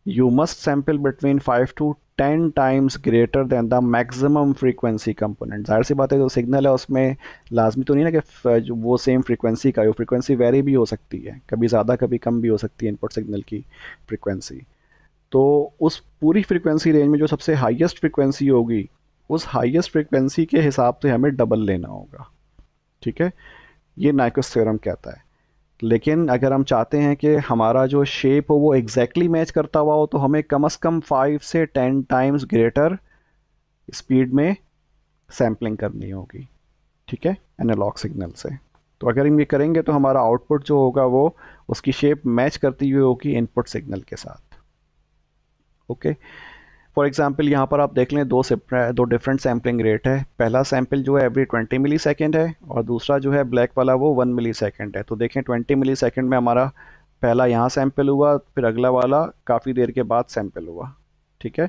you must sample between 5 to 10 times greater than the maximum frequency component। जाहिर सी बात है जो सिग्नल है उसमें लाजमी तो नहीं ना कि जो वो सेम फ्रीक्वेंसी का, वो फ्रीक्वेंसी वेरी भी हो सकती है, कभी ज़्यादा कभी कम भी हो सकती है इनपुट सिग्नल की फ्रीक्वेंसी। तो उस पूरी फ्रीक्वेंसी रेंज में जो सबसे हाईएस्ट फ्रीक्वेंसी होगी उस हाईएस्ट फ्रीक्वेंसी के हिसाब से हमें डबल लेना होगा। ठीक है, ये नाइक्वेस्ट थ्योरम कहता है। लेकिन अगर हम चाहते हैं कि हमारा जो शेप हो वो एग्जैक्टली मैच करता हुआ हो तो हमें कम से कम 5 से 10 टाइम्स ग्रेटर स्पीड में सैम्पलिंग करनी होगी। ठीक है, एनालॉग सिग्नल से। तो अगर हम ये करेंगे तो हमारा आउटपुट जो होगा वो उसकी शेप मैच करती हुई होगी इनपुट सिग्नल के साथ। ओके, फॉर एग्जांपल यहाँ पर आप देख लें दो डिफरेंट सैम्पलिंग रेट है। पहला सैम्पल जो है एवरी 20 मिली सेकेंड है और दूसरा जो है ब्लैक वाला वो 1 मिली सेकेंड है। तो देखें 20 मिली सेकेंड में हमारा पहला यहाँ सैम्पल हुआ, फिर अगला वाला काफ़ी देर के बाद सैम्पल हुआ। ठीक है,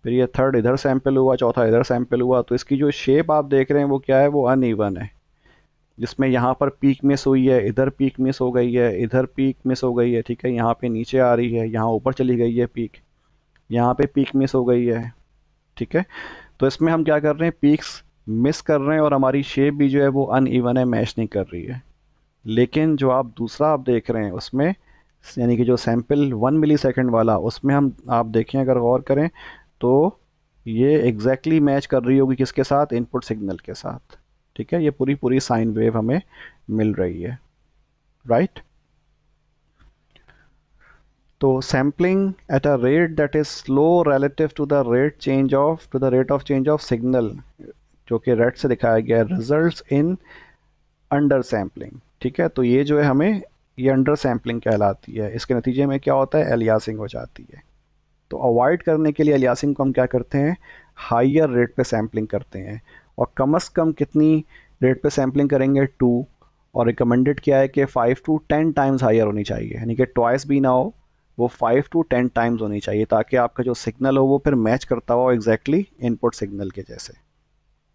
फिर ये थर्ड इधर सैम्पल हुआ, चौथा इधर सैम्पल हुआ। तो इसकी जो शेप आप देख रहे हैं वो क्या है, वो अनइवन है, जिसमें यहाँ पर पीक मिस हुई है, इधर पीक मिस हो गई है, इधर पीक मिस हो गई है। ठीक है, यहाँ पे नीचे आ रही है, यहाँ ऊपर चली गई है पीक, यहाँ पे पीक मिस हो गई है। ठीक है, तो इसमें हम क्या कर रहे हैं, पीक्स मिस कर रहे हैं और हमारी शेप भी जो है वो अनइवन है, मैच नहीं कर रही है। लेकिन जो आप दूसरा आप देख रहे हैं उसमें, यानी कि जो सैम्पल 1 मिली सेकेंड वाला, उसमें हम आप देखें अगर गौर करें तो ये एग्जैक्टली मैच कर रही होगी किसके साथ, इनपुट सिग्नल के साथ। ठीक है, ये पूरी पूरी साइन वेव हमें मिल रही है, राइट। तो sampling at a rate that is slow relative to the rate of change of signal, जो कि रेड से दिखाया गया है, रिजल्ट्स इन अंडर सैम्पलिंग। ठीक है, तो ये जो है हमें ये अंडर सैम्पलिंग कहलाती है। इसके नतीजे में क्या होता है, एलियासिंग हो जाती है। तो अवॉइड करने के लिए एलियासिंग को हम क्या करते हैं, हाइयर रेट पे सैम्पलिंग करते हैं। और कम से कम कितनी रेट पे सैम्पलिंग करेंगे, 2। और रिकमेंडेड क्या है कि 5 to 10 टाइम्स हाइयर होनी चाहिए, यानी कि ट्वाइस भी ना हो, वो 5 to 10 टाइम्स होनी चाहिए, ताकि आपका जो सिग्नल हो वो फिर मैच करता हो एग्जैक्टली इनपुट सिग्नल के जैसे।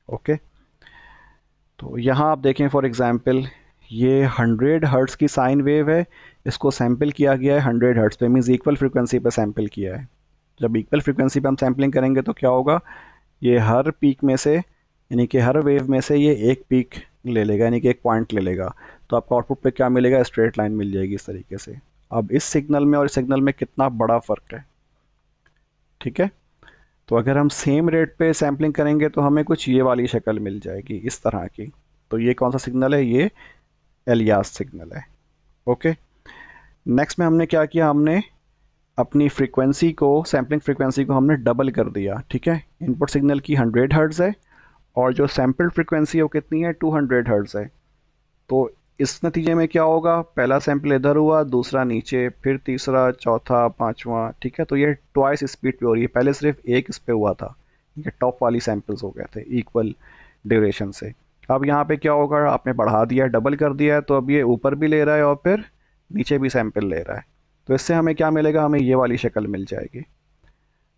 ओके, तो यहाँ आप देखें फॉर एग्जांपल ये 100 हर्ट्ज़ की साइन वेव है, इसको सैम्पल किया गया है 100 हर्ट्ज़ पे, मीन्स इक्वल फ्रिक्वेंसी पे सैम्पल किया है। जब इक्वल फ्रिक्वेंसी पे हम सैम्पलिंग करेंगे तो क्या होगा, ये हर पीक में से, यानी कि हर वेव में से ये एक पीक ले लेगा, यानी कि एक पॉइंट ले लेगा। तो आपको आउटपुट पे क्या मिलेगा, स्ट्रेट लाइन मिल जाएगी इस तरीके से। अब इस सिग्नल में और इस सिग्नल में कितना बड़ा फ़र्क है। ठीक है, तो अगर हम सेम रेट पे सैम्पलिंग करेंगे तो हमें कुछ ये वाली शक्ल मिल जाएगी इस तरह की। तो ये कौन सा सिग्नल है, ये एलियास सिग्नल है। ओके, नेक्स्ट में हमने क्या किया, हमने अपनी फ्रीक्वेंसी को, सैम्पलिंग फ्रीक्वेंसी को हमने डबल कर दिया। ठीक है, इनपुट सिग्नल की 100 हर्ट्ज़ है और जो सैम्पल फ्रीक्वेंसी है वो कितनी है, 200 हर्ट्ज़ है। तो इस नतीजे में क्या होगा, पहला सैंपल इधर हुआ, दूसरा नीचे, फिर तीसरा, चौथा, पांचवा। ठीक है, तो ये ट्वाइस स्पीड पे हो रही है, पहले सिर्फ एक इस पे हुआ था। ये टॉप वाली सैंपल्स हो गए थे इक्वल ड्यूरेशन से। अब यहाँ पे क्या होगा, आपने बढ़ा दिया, डबल कर दिया है, तो अब ये ऊपर भी ले रहा है और फिर नीचे भी सैंपल ले रहा है। तो इससे हमें क्या मिलेगा, हमें ये वाली शक्ल मिल जाएगी।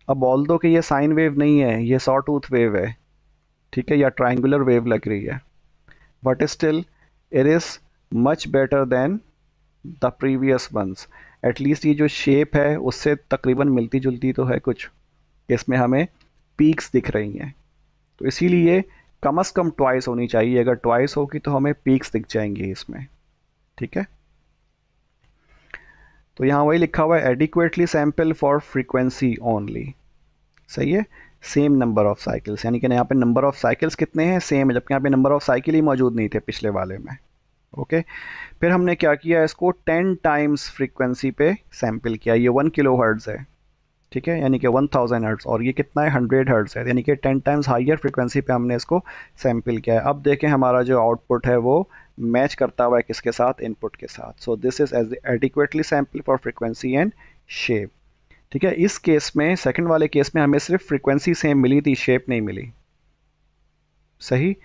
अब ऑल्दो कि ये साइन वेव नहीं है, ये सॉ टूथ वेव है। ठीक है, या ट्राइंगुलर वेव लग रही है, but still it is much better than the previous ones. At least ये जो शेप है उससे तकरीबन मिलती जुलती तो है कुछ, इसमें हमें पीक्स दिख रही हैं। तो इसीलिए कम से कम ट्वाइस होनी चाहिए, अगर ट्वाइस होगी तो हमें पीक्स दिख जाएंगी इसमें। ठीक है, तो यहाँ वही लिखा हुआ है, adequately sample for frequency only. सही है, सेम नंबर ऑफ साइकिल्स, यानी कि यहाँ पे नंबर ऑफ साइकिल्स कितने हैं, सेम है, जबकि यहाँ पे नंबर ऑफ साइकिल ही मौजूद नहीं थे पिछले वाले में। ओके, फिर हमने क्या किया, इसको 10 टाइम्स फ्रीक्वेंसी पे सैम्पल किया। ये 1 किलो हर्ट्ज़ है। ठीक है, यानी कि 1000 हर्ट्ज़, और ये कितना है, 100 हर्ट्ज़ है, यानी कि 10 टाइम्स हायर फ्रीक्वेंसी पे हमने इसको सैम्पल किया है। अब देखें हमारा जो आउटपुट है वो मैच करता हुआ है किसके साथ, इनपुट के साथ। So this is as adequately sample for frequency and shape. ठीक है, इस केस में, सेकंड वाले केस में हमें सिर्फ फ्रीक्वेंसी सेम मिली थी, शेप नहीं मिली। सही,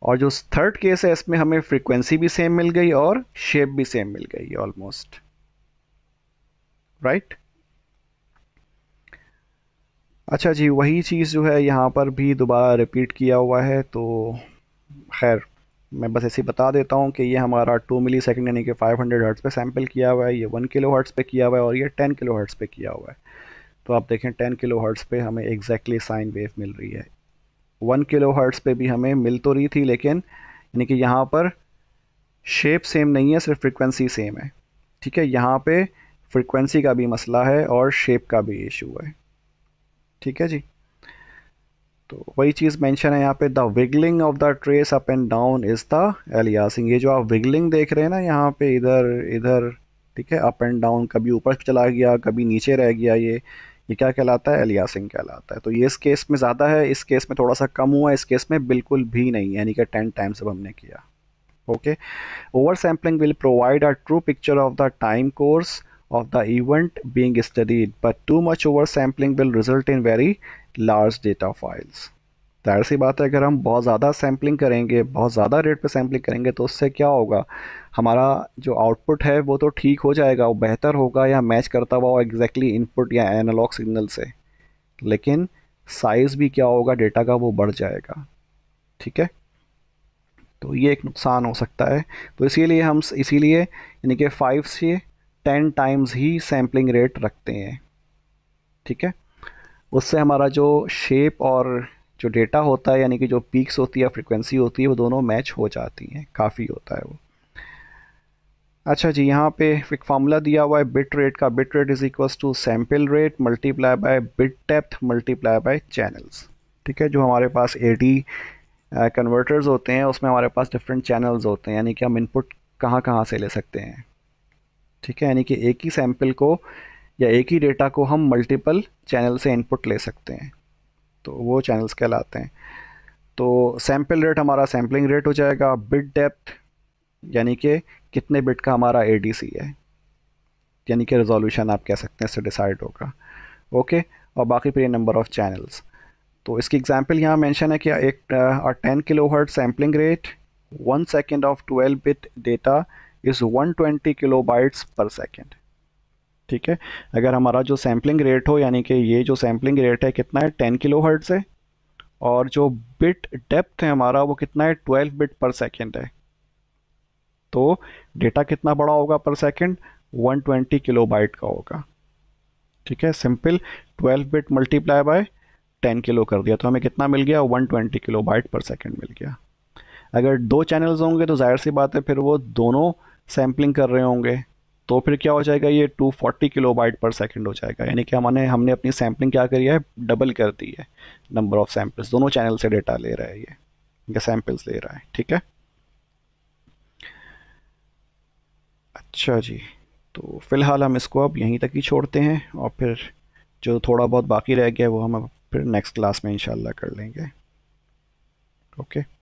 और जो थर्ड केस है इसमें हमें फ्रीक्वेंसी भी सेम मिल गई और शेप भी सेम मिल गई ऑलमोस्ट। राइट, अच्छा जी, वही चीज़ जो है यहाँ पर भी दोबारा रिपीट किया हुआ है। तो खैर, मैं बस ऐसे ही बता देता हूँ कि ये हमारा 2 मिली सेकेंड यानी कि 500 हर्ट्ज़ पे सैम्पल किया हुआ है, ये 1 किलो हर्ट्ज़ पे किया हुआ है और ये 10 किलो हर्ट्ज़ पे किया हुआ है। तो आप देखें 10 किलो हर्ट्ज़ पे हमें एग्जैक्टली साइन वेव मिल रही है। 1 किलो हर्ट्ज़ पे भी हमें मिल तो रही थी, लेकिन यानी कि यहाँ पर शेप सेम नहीं है, सिर्फ फ्रीक्वेंसी सेम है। ठीक है, यहाँ पे फ्रीक्वेंसी का भी मसला है और शेप का भी इशू है। ठीक है जी, तो वही चीज़ मेंशन है यहाँ पे, the wiggling of the trace up and down is the aliasing. ये जो आप विगलिंग देख रहे हैं ना यहाँ पे, इधर इधर, ठीक है, अप एंड डाउन, कभी ऊपर चला गया, कभी नीचे रह गया, ये क्या कहलाता है, एलियासिंग कहलाता है। तो ये इस केस में ज़्यादा है, इस केस में थोड़ा सा कम हुआ, इस केस में बिल्कुल भी नहीं, यानी कि 10 टाइम्स अब हमने किया। Okay, oversampling will provide a true picture of the time course of the event being studied, but too much oversampling will result in very large data files. जाहिर सी बात है, अगर हम बहुत ज़्यादा सैम्पलिंग करेंगे, बहुत ज़्यादा रेट पे सैम्पलिंग करेंगे, तो उससे क्या होगा, हमारा जो आउटपुट है वो तो ठीक हो जाएगा, वो बेहतर होगा या मैच करता हुआ एग्जैक्टली इनपुट या एनालॉग सिग्नल से, लेकिन साइज़ भी क्या होगा डेटा का, वो बढ़ जाएगा। ठीक है, तो ये एक नुकसान हो सकता है। तो इसीलिए यानी कि 5 से 10 टाइम्स ही सैम्पलिंग रेट रखते हैं। ठीक है, उससे हमारा जो शेप और जो डेटा होता है, यानी कि जो पीक्स होती है, फ्रीक्वेंसी होती है, वो दोनों मैच हो जाती हैं, काफ़ी होता है वो। अच्छा जी, यहाँ पे एक फार्मूला दिया हुआ है बिट रेट का, bit rate is equals to sample rate multiply by bit depth multiply by channels. ठीक है, जो हमारे पास एडी कन्वर्टर्स होते हैं उसमें हमारे पास डिफरेंट चैनल्स होते हैं, यानी कि हम इनपुट कहाँ कहाँ से ले सकते हैं। ठीक है, यानी कि एक ही सैम्पल को या एक ही डेटा को हम मल्टीपल चैनल से इनपुट ले सकते हैं, तो वो चैनल्स कहलाते हैं। तो सैम्पल रेट हमारा सैम्पलिंग रेट हो जाएगा, बिट डेप्थ यानी कि कितने बिट का हमारा एडीसी है, यानी कि रेजोल्यूशन आप कह सकते हैं, इससे डिसाइड होगा। ओके, और बाकी फिर नंबर ऑफ चैनल्स। तो इसकी एग्जांपल यहाँ मेंशन है कि एक 10 kilo hertz sampling rate 1 second of 12 bit data is 120 kilo bytes पर सेकेंड। ठीक है, अगर हमारा जो सैम्पलिंग रेट हो, यानी कि ये जो सैम्पलिंग रेट है कितना है, 10 किलो हर्ट्ज है, और जो बिट डेप्थ है हमारा वो कितना है, 12 बिट पर सेकेंड है, तो डेटा कितना बड़ा होगा पर सेकेंड, 120 किलो बाइट का होगा। ठीक है, simple 12 bit multiply by 10 kilo कर दिया तो हमें कितना मिल गया, 120 किलो बाइट पर सेकेंड मिल गया। अगर दो चैनल्स होंगे तो जाहिर सी बात है फिर वो दोनों सैम्पलिंग कर रहे होंगे, तो फिर क्या हो जाएगा, ये 240 किलोबाइट पर सेकंड हो जाएगा। यानी कि हमने हमने अपनी सैम्पलिंग क्या करी है, डबल कर दी है। नंबर ऑफ सैम्पल्स, दोनों चैनल से डेटा ले रहा है ये, इनके सैम्पल्स ले रहा है। ठीक है। अच्छा जी, तो फिलहाल हम इसको अब यहीं तक ही छोड़ते हैं, और फिर जो थोड़ा बहुत बाकी रह गया वो हम अब फिर नेक्स्ट क्लास में इंशाल्लाह कर लेंगे। ओके।